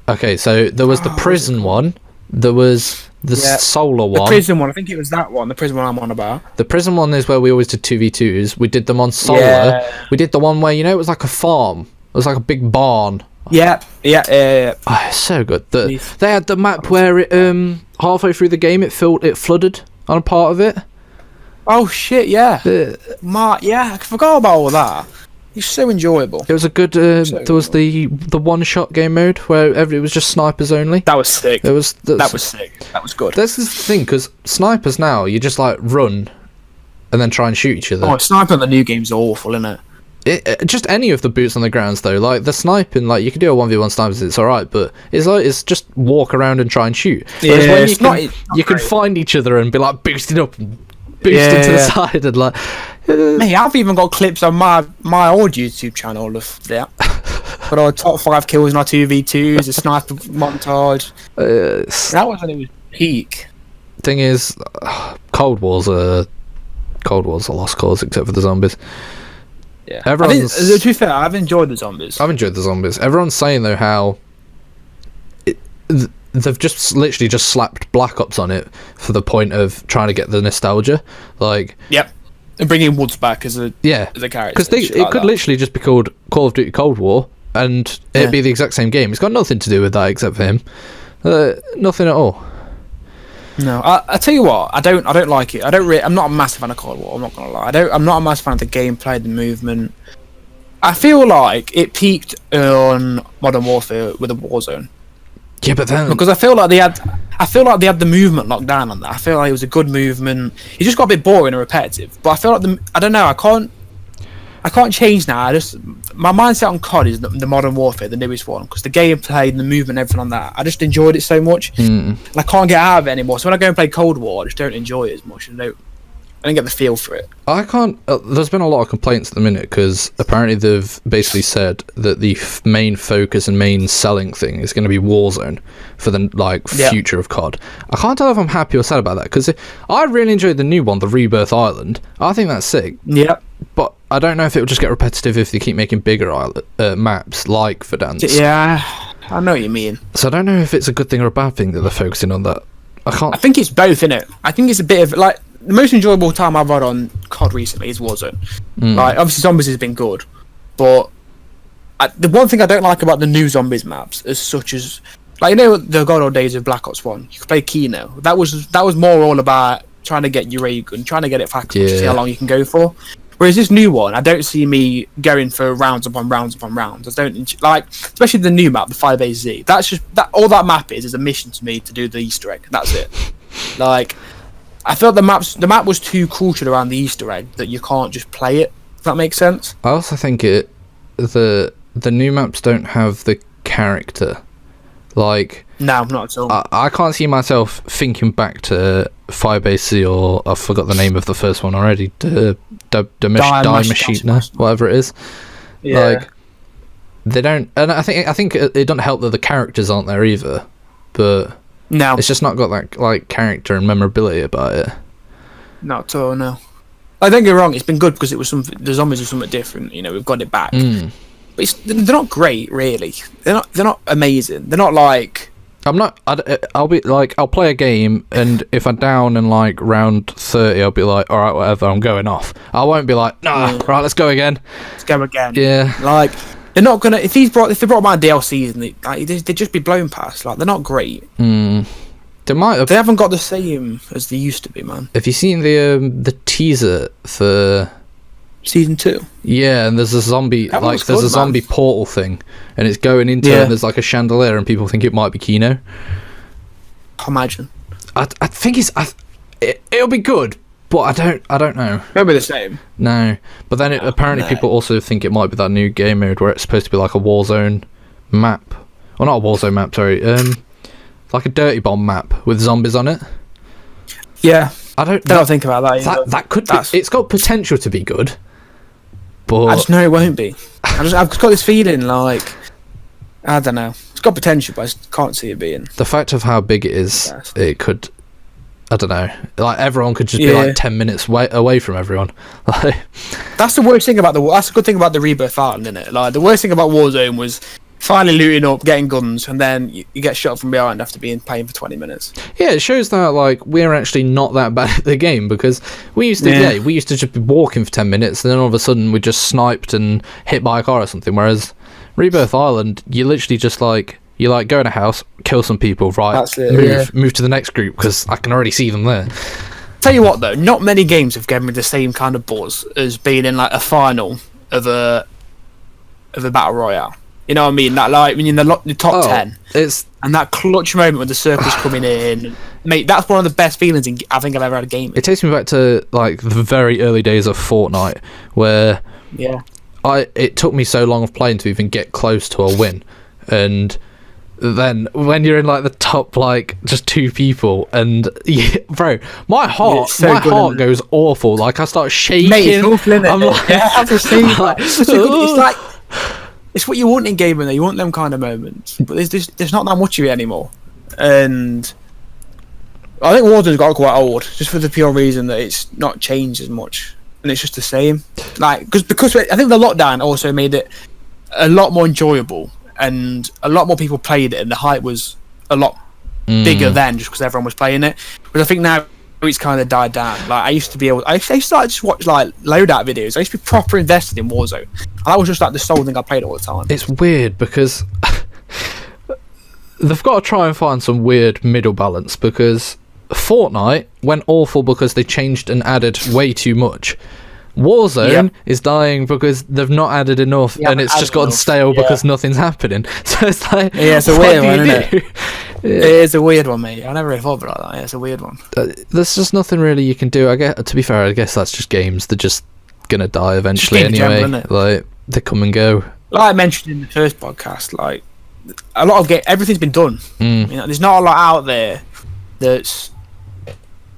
Okay, so there was the prison one. There was the solar one. The prison one, I think it was that one. The prison one I'm on about. The prison one is where we always did 2v2s. We did them on solar. Yeah. We did the one where, it was like a farm. It was like a big barn. Yeah. Oh, it's so good. They had the map where it halfway through the game it flooded on a part of it. Oh shit, yeah. I forgot about all that. It's so enjoyable. It was a good. There was the one-shot game mode where it was just snipers only. That was sick. That was sick. That was good. That's the thing, because snipers now, you just like run and then try and shoot each other. Oh, sniping in the new game's awful, isn't it? Just any of the boots on the grounds though, like the sniping, like you can do a 1v1 snipers, it's alright, but it's just walk around and try and shoot. Yeah, when you can find each other and be like boosted up and boosted to the side and like. Mate, I've even got clips on my old YouTube channel of that. Got our top 5 kills in our 2v2s, a sniper montage. That was when it was peak. Thing is, Cold War's a lost cause except for the zombies. Yeah. To be fair, I've enjoyed the zombies. Everyone's saying though how they've just literally just slapped Black Ops on it for the point of trying to get the nostalgia. Like, yep. And bringing Woods back as a character. Because it could literally just be called Call of Duty Cold War, and it'd be the exact same game. It's got nothing to do with that except for him. Nothing at all. No, I tell you what, I don't like it. I'm not a massive fan of Cold War. I'm not gonna lie. I'm not a massive fan of the gameplay, the movement. I feel like it peaked on Modern Warfare with a Warzone. Yeah, but then because I feel like they had the movement locked down on that. I feel like it was a good movement. It just got a bit boring and repetitive. But I feel like I don't know. I can't change now. My mindset on COD is the Modern Warfare, the newest one, because the gameplay and the movement, and everything on that. I just enjoyed it so much, and I can't get out of it anymore. So when I go and play Cold War, I just don't enjoy it as much. I don't get the feel for it. I can't. There's been a lot of complaints at the minute because apparently they've basically said that the main focus and main selling thing is going to be Warzone for the future of COD. I can't tell if I'm happy or sad about that because I really enjoyed the new one, the Rebirth Island. I think that's sick. Yeah. But I don't know if it will just get repetitive if they keep making bigger maps like Verdansk. Yeah, I know what you mean. So I don't know if it's a good thing or a bad thing that they're focusing on that. I think it's both, innit? I think it's a bit of like. The most enjoyable time I've had on COD recently is Warzone. Like, obviously Zombies has been good, but the one thing I don't like about the new Zombies maps is such as, like, the good old days of Black Ops 1, you could play Kino. That was more all about trying to get your ray gun, trying to get it faster, to see how long you can go for. Whereas this new one, I don't see me going for rounds upon rounds upon rounds. I don't like, especially the new map, the 5AZ. That's just all that map is a mission to me to do the Easter egg. That's it. Like. I felt the map was too crucial around the Easter egg that you can't just play it. If that makes sense. I also think the new maps don't have the character. Like, No, not at all. I can't see myself thinking back to Firebase or I forgot the name of the first one already. Die Machine, whatever it is. Yeah. Like, they don't, and I think it doesn't help that the characters aren't there either. But no, it's just not got that like character and memorability about it. Not at all. No. I don't get wrong. It's been good because it was something. The zombies are something different. You know, we've got it back. But they're not great, really. They're not amazing. They're not like. I'll be like, I'll play a game, and if I'm down in like round 30, I'll be like, all right, whatever, I'm going off. I won't be like, nah, right, let's go again. Let's go again. Yeah. Like, they're not gonna. If they brought my DLCs, and they'd just be blown past. Like, they're not great. They might have. They haven't got the same as they used to be, man. Have you seen the teaser for Season 2? Yeah, and there's a zombie, like, there's a zombie portal thing, and it's going into it, and there's like a chandelier, and people think it might be Kino. Imagine. I think it'll be good, but I don't know. It'll be the same. No, but then apparently people also think it might be that new game mode where it's supposed to be like a Warzone map. Well, not a Warzone map, sorry. Like a Dirty Bomb map with zombies on it. Yeah. I don't think about that either. That could be. It's got potential to be good. But I just know it won't be. I've got this feeling like, I don't know. It's got potential, but I just can't see it being. The fact of how big it is, it could. I don't know. Like, everyone could just be like 10 minutes away from everyone. Like, that's the worst thing about that's the good thing about the Rebirth Island, isn't it? Like, the worst thing about Warzone was finally looting up, getting guns, and then you get shot from behind after playing for 20 minutes. Yeah, it shows that like we're actually not that bad at the game, because we used to just be walking for 10 minutes, and then all of a sudden we just sniped and hit by a car or something. Whereas Rebirth Island, you literally just like go in a house, kill some people, right? That's it, move to the next group because I can already see them there. Tell you what though, not many games have given me the same kind of buzz as being in like a final of a battle royale. You know what I mean? That, like, when you're in the top 10, and that clutch moment when the circle's coming in, mate, that's one of the best feelings I think I've ever had a game. It takes me back to like the very early days of Fortnite, where it took me so long of playing to even get close to a win, and then when you're in like the top like just 2 people, and bro, my heart goes awful. Like, I start shaking. Mate, it's awful, isn't it? I'm like, it's like. It's what you want in gaming, though. You want them kind of moments, but there's not that much of it anymore. And I think Warzone's got quite old, just for the pure reason that it's not changed as much, and it's just the same. Like, because I think the lockdown also made it a lot more enjoyable, and a lot more people played it, and the hype was a lot bigger then, just because everyone was playing it. But I think now it's kind of died down. Like, I used to just watch like loadout videos. I used to be proper invested in Warzone. And that was just like the sole thing I played all the time. It's weird because they've got to try and find some weird middle balance, because Fortnite went awful because they changed and added way too much. Warzone is dying because they've not added enough, and it's just gotten stale because nothing's happening. So it's like, it's a weird one, isn't it? It is a weird one, mate. I never really thought about that. It's a weird one. There's just nothing really you can do. I guess, to be fair, I guess that's just games. They're just gonna die eventually anyway. General, like, they come and go. Like I mentioned in the first podcast, like, a lot of everything's been done. You know, there's not a lot out there that's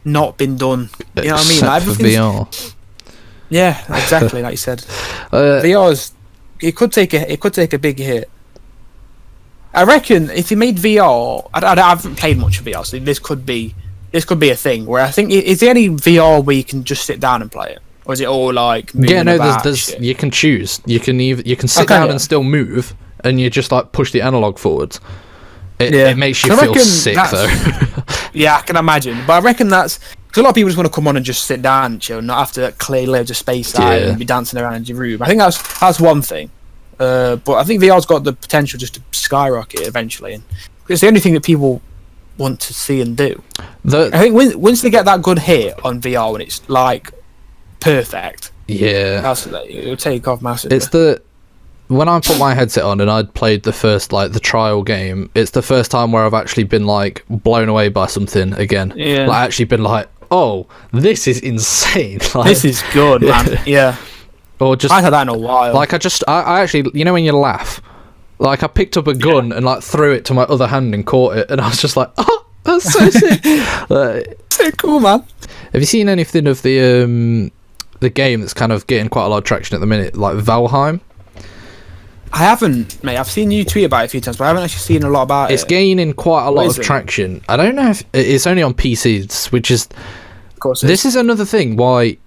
not been done. You know what I mean? Like, for VR. Yeah, exactly, like you said. VR's it could take a big hit. I reckon if you made VR, I haven't played much of VR, so this could be a thing where I think, is there any VR where you can just sit down and play it, or is it all like there's you can choose. You can sit down and still move, and you just like push the analog forwards. It makes you feel sick though. Yeah, I can imagine, but I reckon that's because a lot of people just want to come on and just sit down and chill, not have to clear loads of space out and be dancing around your room. I think that's one thing. But I think VR's got the potential just to skyrocket eventually, and it's the only thing that people want to see and do. I think once they get that good hit on VR, when it's like perfect, it'll take off massively. It's when I put my headset on and I'd played the first the trial game, it's the first time where I've actually been like blown away by something again. Like, actually been like, oh, this is insane. Like, this is good, man. Yeah. Or just, I had that in a while. Like, I actually, you know when you laugh, Like, I picked up a gun and, like, threw it to my other hand and caught it, and I was just like, oh, that's so sick. So cool, man. Have you seen anything of the game that's kind of getting quite a lot of traction at the minute, like Valheim? I haven't, mate. I've seen you tweet about it a few times, but I haven't actually seen a lot about it. It's gaining quite a lot of traction. I don't know if it's only on PCs, which is... Of course this is another thing why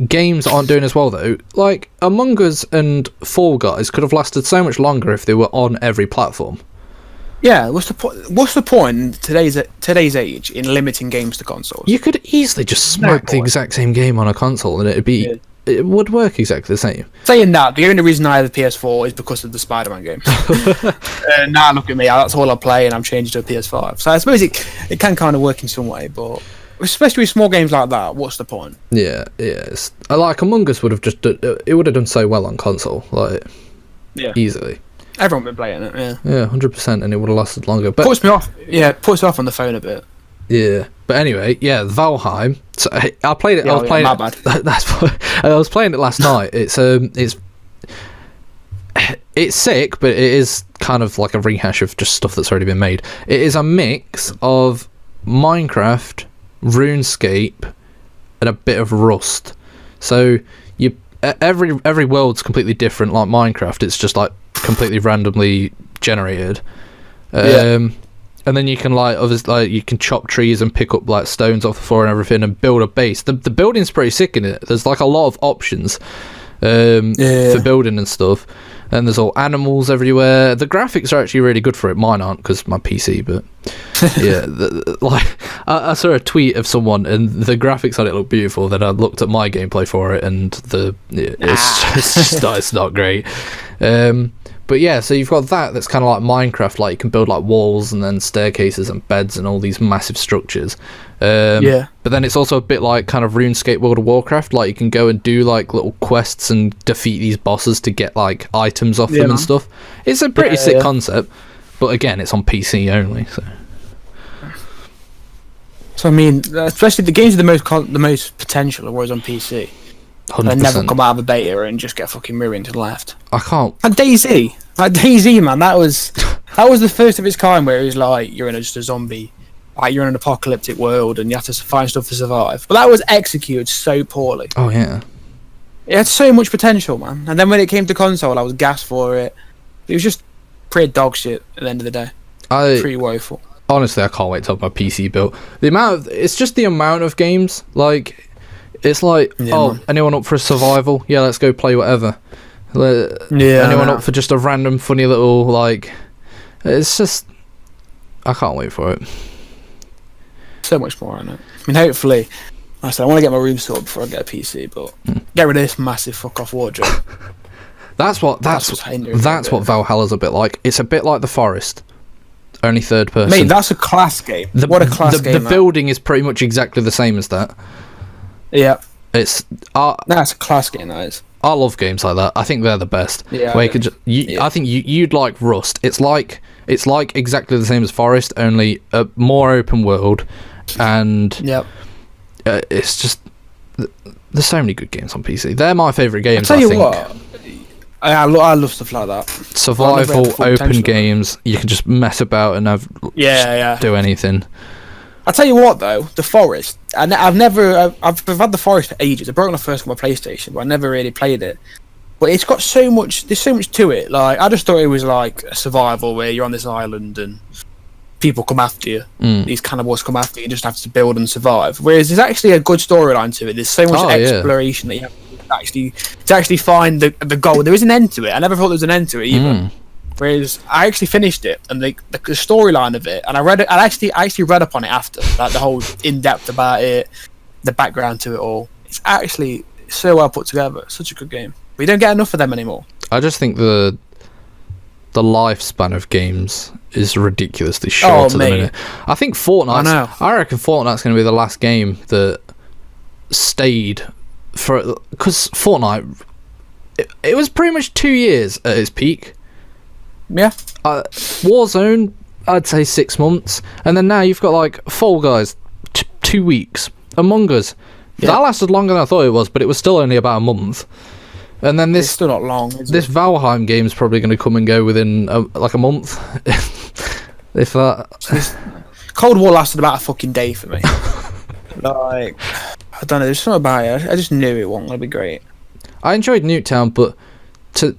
games aren't doing as well, though. Like, Among Us and Fall Guys could have lasted so much longer if they were on every platform. Yeah, what's the point in today's age in limiting games to consoles? You could easily just smoke the exact same game on a console and it'd be... Yeah. It would work exactly the same. Saying that, the only reason I have a PS4 is because of the Spider-Man games. Now look at me, that's all I play, and I'm changing to a PS5. So I suppose it can kind of work in some way, but especially with small games like that, what's the point? Yeah. Like Among Us would have done so well on console, like easily. Everyone would be playing it, yeah, 100%, and it would have lasted longer. But puts me off. Yeah, puts off on the phone a bit. Yeah, but anyway, Valheim. So I played it. Yeah, I was playing. my bad. That's why I was playing it last night. It's sick, but it is kind of like a rehash of just stuff that's already been made. It is a mix of Minecraft, RuneScape, and a bit of Rust. So every world's completely different. Like Minecraft, it's just like completely randomly generated. And then you can you can chop trees and pick up like stones off the floor and everything and build a base. The building's pretty sick in it. There's like a lot of options for building and stuff. And there's all animals everywhere. The graphics are actually really good for it. Mine aren't because my PC, but yeah. I saw a tweet of someone and the graphics on it looked beautiful. Then I looked at my gameplay for it and it's not great. But yeah, so you've got that's kind of like Minecraft, like you can build like walls and then staircases and beds and all these massive structures. But then it's also a bit like kind of RuneScape World of Warcraft, like you can go and do like little quests and defeat these bosses to get like items off them and stuff. It's a pretty sick concept, but again, it's on PC only. So I mean, especially the games with the most potential are always on PC. 100%. They never come out of a beta and just get fucking ruined and left. I can't. And DayZ, man, that was the first of its kind where it was like you're in just a zombie, like you're in an apocalyptic world and you have to find stuff to survive. But that was executed so poorly. Oh yeah. It had so much potential, man. And then when it came to console, I was gassed for it. It was just pretty dog shit at the end of the day. Pretty woeful. Honestly, I can't wait to have my PC built. It's just the amount of games, like. It's like, man. Anyone up for a survival? Yeah, let's go play whatever. Anyone up for just a random funny little, like... It's just... I can't wait for it. So much more on it. I mean, hopefully... I said, I want to get my room sorted before I get a PC, but... Get rid of this massive fuck-off wardrobe. That's what Valhalla's a bit like. It's a bit like The Forest. Only third person. Mate, that's a class game. What a class game. The building is pretty much exactly the same as that. Yeah, that's a class game. That is. I love games like that. I think they're the best. Yeah, where I think you'd like Rust. It's like exactly the same as Forest, only a more open world, and it's just there's so many good games on PC. They're my favourite games. I'll tell you what, I love stuff like that. Survival open games. You can just mess about and do anything. I'll tell you what though, The Forest. I've had The Forest for ages. I broke my first on my PlayStation, but I never really played it. But it's got so much. There's so much to it. Like I just thought it was like a survival where you're on this island and people come after you. These cannibals come after you. You just have to build and survive. Whereas there's actually a good storyline to it. There's so much exploration that you have to actually find the goal. There is an end to it. I never thought there was an end to it either. Whereas I actually finished it and the storyline of it, and I read it. I actually read up on it after, like the whole in depth about it, the background to it all. It's actually so well put together. Such a good game. We don't get enough of them anymore. I just think the lifespan of games is ridiculously short at the minute. I think Fortnite. I reckon Fortnite's going to be the last game that stayed for, because Fortnite, it was pretty much 2 years at its peak. Yeah. Warzone, I'd say 6 months, and then now you've got like Fall Guys, 2 weeks. Among Us, that lasted longer than I thought it was, but it was still only about a month. And then It's still not long, is this it? Valheim game is probably going to come and go within like a month, if that. Cold War lasted about a fucking day for me. Like, I don't know. There's something about it. I just knew it wasn't gonna be great. I enjoyed Nuketown, but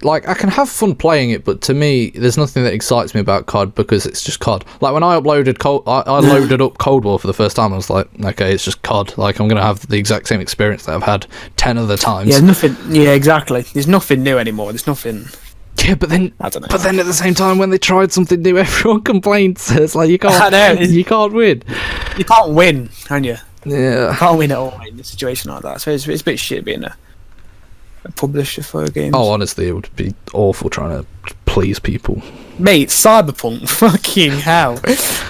I can have fun playing it, but to me, there's nothing that excites me about COD because it's just COD. Like when I uploaded I loaded up Cold War for the first time, I was like, okay, it's just COD. Like I'm gonna have the exact same experience that I've had 10 other times. Yeah, nothing. Yeah, exactly. There's nothing new anymore. There's nothing. Yeah, but then I don't know. But then at the same time, when they tried something new, everyone complained. So it's like you can't. I know. You can't win. You can't win, can you? Yeah. You can't win at all in a situation like that. So it's a bit shit being a publisher for a game. Oh, honestly, it would be awful trying to please people. Mate, Cyberpunk, fucking hell.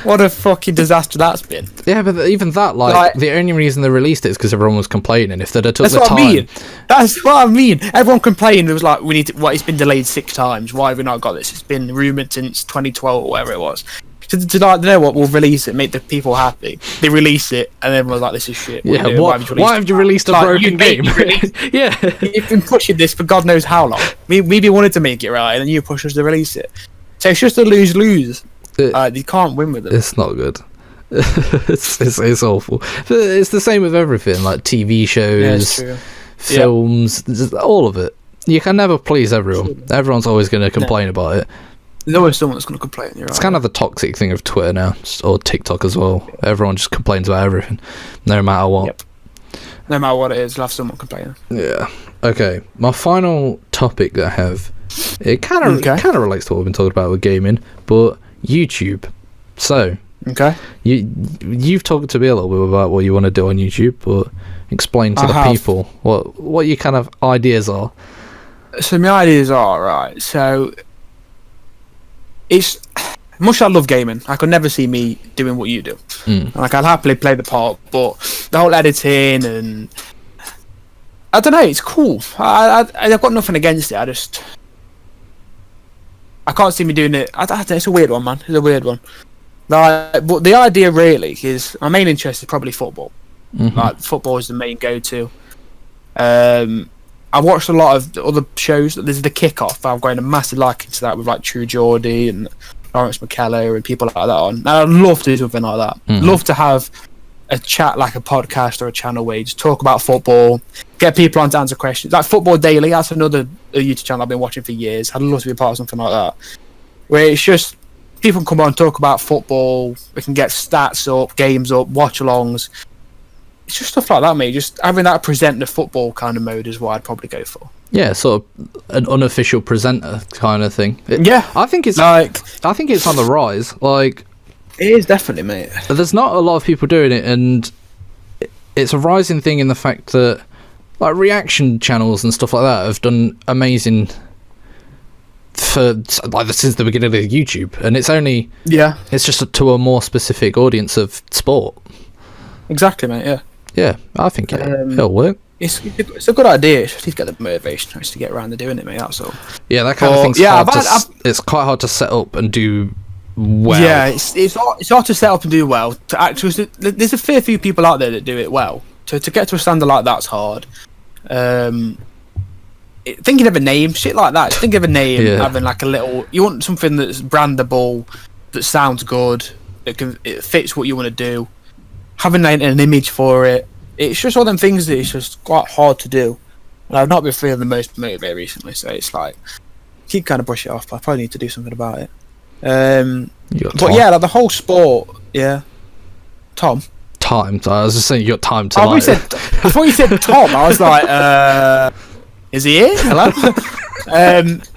What a fucking disaster that's been. Yeah, but even that, like the only reason they released it is because everyone was complaining. If they'd have took That's the what time... I mean. That's what I mean. Everyone complained. It was like, we need to... It's been delayed 6 times. Why have we not got this? It's been rumoured since 2012 or whatever it was. To like, you know what? We'll release it, make the people happy. They release it, and everyone's like, this is shit. Yeah, why have you released a broken game? Yeah. You've been pushing this for God knows how long. We wanted to make it right, and then you push us to release it. So it's just a lose-lose. You can't win with it. It's not good. it's awful. But it's the same with everything, like TV shows, films, all of it. You can never please everyone. Everyone's always going to complain about it. There's always someone that's going to complain. It's kind of the toxic thing of Twitter now, or TikTok as well. Everyone just complains about everything, no matter what. Yep. No matter what it is, you'll have someone complaining. Yeah. Okay. My final topic that I have, it kind of relates to what we've been talking about with gaming, but YouTube. So, you've talked to me a little bit about what you want to do on YouTube, but explain to the people what your kind of ideas are. So my ideas are, right, so it's much I love gaming. I could never see me doing what you do. Like I'd happily play the part, but the whole editing and I don't know, it's cool. I've got nothing against it. I can't see me doing it. I don't know, it's a weird one, man. It's a weird one. Like, but the idea really is my main interest is probably football. Like football is the main go-to. I watched a lot of other shows. There's the Kickoff. I've got a massive liking to that with like True Geordie and Lawrence McKellar and people like that on. And I'd love to do something like that. Love to have a chat, like a podcast or a channel where you just talk about football, get people on to answer questions. Like Football Daily, that's another YouTube channel I've been watching for years. I'd love to be a part of something like that, where it's just people can come on and talk about football. We can get stats up, games up, watch-alongs. It's just stuff like that, mate. Just having that present the football kind of mode is what I'd probably go for. Yeah, sort of an unofficial presenter kind of thing. I think it's on the rise. Like, it is definitely, mate. There's not a lot of people doing it, and it's a rising thing in the fact that like reaction channels and stuff like that have done amazing for like since the beginning of YouTube, and it's just to a more specific audience of sport. Exactly, mate. Yeah, I think it'll work. It's a good idea. It's just to get the motivation to get around to doing it, mate. That's all. Yeah, that kind of thing's hard. It's quite hard to set up and do well. Yeah, it's hard to set up and do well. To actually, there's a fair few people out there that do it well. To get to a standard like that's hard. Thinking of a name, shit like that. Just think of a name, having like a little. You want something that's brandable, that sounds good, it fits what you want to do. Having an image for it, it's just all them things that it's just quite hard to do. And I've not been feeling the most motivated recently, so it's like keep kind of brush it off. But I probably need to do something about it. But yeah, like the whole sport, Tom. Time. I was just saying you got time to. I thought you said Tom. I was like, is he here? Hello.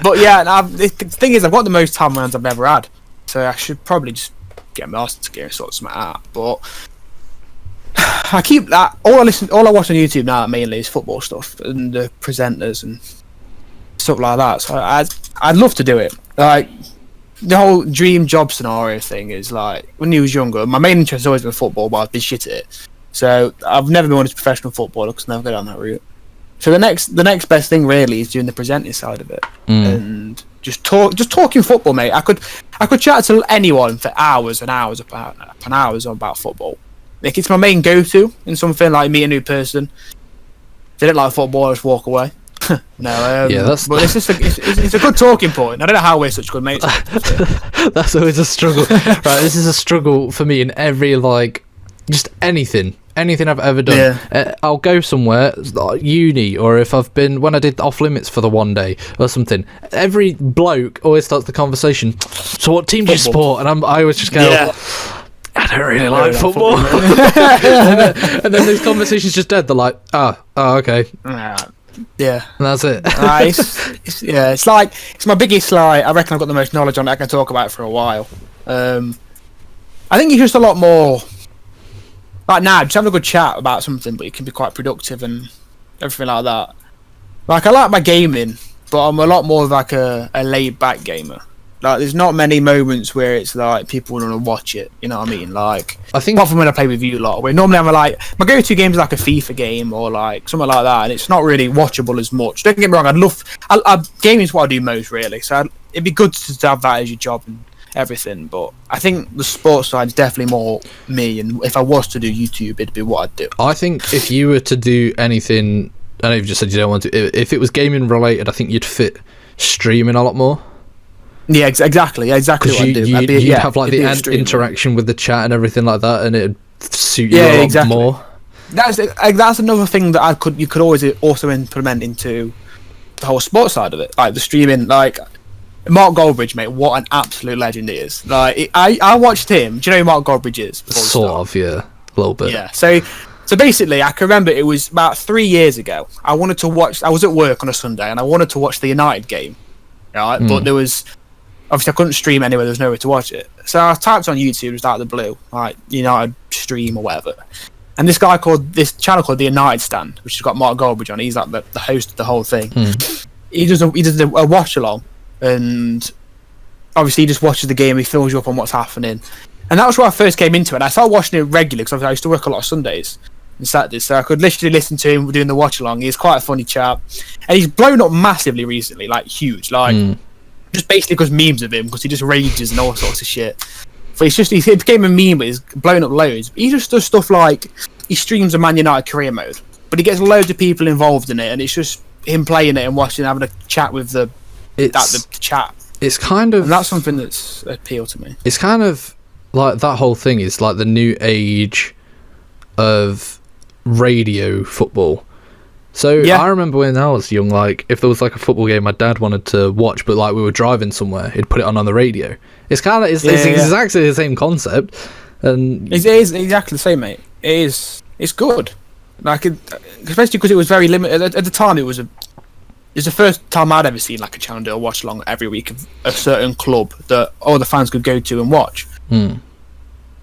But yeah, the thing is, I've got the most time rounds I've ever had, so I should probably just get my arse into gear and sort something out. But I keep that all I watch on YouTube now mainly is football stuff and the presenters and stuff like that. So I'd love to do it. Like the whole dream job scenario thing is like when he was younger, my main interest has always been football, but I've been shit at it. So I've never been one of a professional footballer because I never go down that route. So the next best thing really is doing the presenting side of it and just talking football, mate. I could chat to anyone for hours and hours upon hours about football. Like it's my main go-to in something like meet a new person. If they don't like football, I just walk away. No, Yeah, that's- but it's a good talking point. I don't know how we're such good mates. That's always a struggle. Right, this is a struggle for me in every, like, just anything I've ever done. I'll go somewhere, like uni, or if I've been, when I did Off Limits for the one day or something, every bloke always starts the conversation, so what team do you support? And I always just go, I don't really like football. and then those conversations just dead. They're like, oh, okay. Yeah, And that's it. It's like, it's my biggest, like, I reckon I've got the most knowledge on it. I can talk about it for a while. I think it's just a lot more like now, just having a good chat about something, but it can be quite productive and everything like that. Like, I like my gaming, but I'm a lot more of like a laid back gamer. Like, there's not many moments where it's like people want to watch it, you know what I mean? Like, I think, apart from when I play with you lot, where normally I'm like, my go-to game is like a FIFA game or like something like that, and it's not really watchable as much. Don't get me wrong, gaming is what I do most, really, so it'd be good to have that as your job and everything, but I think the sports side is definitely more me, and if I was to do YouTube, it'd be what I'd do. I think if you were to do anything, I know you've just said you don't want to, if it was gaming related, I think you'd fit streaming a lot more. Yeah, exactly what I do. You'd have like the interaction with the chat and everything like that, and it'd suit you a lot more. That's another thing that you could always also implement into the whole sports side of it, like the streaming. Like Mark Goldbridge, mate, what an absolute legend he is. Like I watched him. Do you know who Mark Goldbridge is? Sort of, yeah, a little bit. Yeah. So basically, I can remember it was about 3 years ago. I wanted to watch. I was at work on a Sunday, and I wanted to watch the United game. Right, but there was. Obviously, I couldn't stream anywhere. There was nowhere to watch it. So I typed on YouTube, just out of the blue, like United stream or whatever. And this channel called the United Stand, which has got Mark Goldbridge on. He's like the host of the whole thing. He does a watch along, and obviously he just watches the game. He fills you up on what's happening, and that was where I first came into it. And I started watching it regularly because I used to work a lot of Sundays and Saturdays, so I could literally listen to him doing the watch along. He's quite a funny chap, and he's blown up massively recently, like huge, like. Just basically because memes of him, because he just rages and all sorts of shit. But he became a meme, but he's blown up loads. He just does stuff like, he streams a Man United career mode, but he gets loads of people involved in it, and it's just him playing it and watching, having a chat with the chat. It's kind of, and that's something that's appealed to me. It's kind of like that whole thing is like the new age of radio football. So I remember when I was young, like if there was like a football game my dad wanted to watch, but like we were driving somewhere, he'd put it on the radio. It's kind of it's exactly the same concept, and it is exactly the same, mate. It's good, like especially because it was very limited at the time. It was the first time I'd ever seen like a channel do a watch along every week of a certain club that all the fans could go to and watch.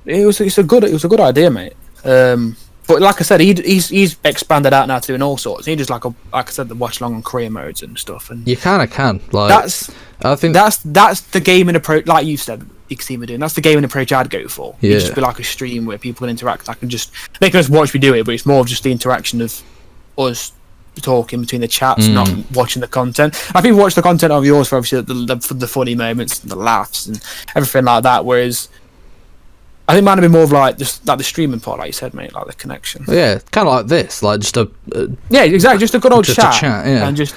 It's a good idea, mate. But like I said, he's expanded out now to doing all sorts. He just like I said, the watch along on career modes and stuff. And you kind of can. Like I think that's the gaming approach. Like you said, Xteam doing. That's the gaming approach I'd go for. Yeah. It'd just be like a stream where people can interact. They can just watch me do it, but it's more of just the interaction of us talking between the chats, not watching the content. I think watch the content of yours for obviously the funny moments, and the laughs, and everything like that. Whereas I think mine would be more of like just like the streaming part, like you said, mate, like the connection. Yeah, kind of like this, like just yeah, exactly, just a good old chat, yeah, and just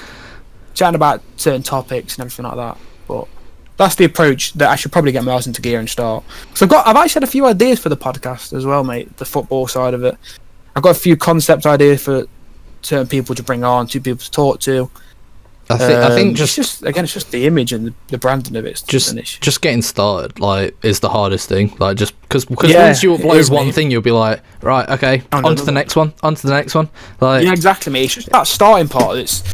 chatting about certain topics and everything like that. But that's the approach that I should probably get my ass into gear and start. So I've actually had a few ideas for the podcast as well, mate. The football side of it, I've got a few concept ideas for certain people to bring on, two people to talk to. I think it's just the image and the branding of it. Just getting started is the hardest thing. Like just because once you upload one thing, you'll be like, right, okay, on to the next one. Like yeah, exactly, mate. It's just that starting part. It is.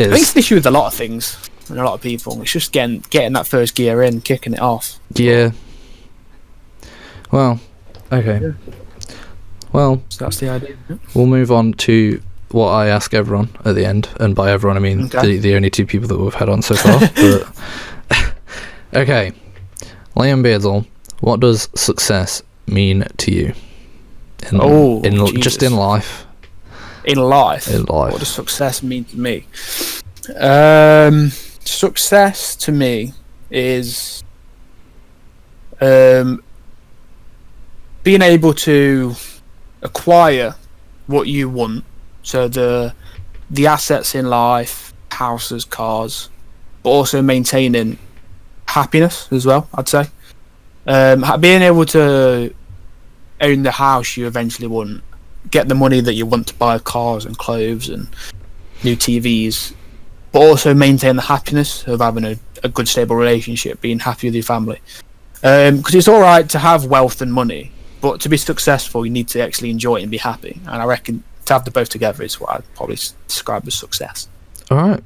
I think it's an issue with a lot of things and a lot of people. It's just getting that first gear in, kicking it off. Yeah. Well, okay. Yeah. Well, so that's the idea. We'll move on to what I ask everyone at the end, and by everyone I mean the only two people that we've had on so far. But okay, Liam Beardsall, what does success mean to you? Just in life. In life. What does success mean to me? Success to me is being able to acquire what you want. So the assets in life, houses, cars, but also maintaining happiness as well, I'd say. Being able to own the house you eventually want, get the money that you want to buy cars and clothes and new TVs, but also maintain the happiness of having a good stable relationship, being happy with your family. Because it's all right to have wealth and money, but to be successful you need to actually enjoy it and be happy, and I reckon to have the both together is what I'd probably describe as success. All right,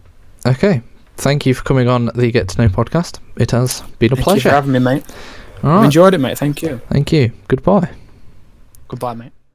okay, thank you for coming on the Get to Know podcast. It has been a pleasure. Thank you for having me, mate. All right. I've enjoyed it, mate. Thank you. Thank you. Goodbye. Goodbye, mate.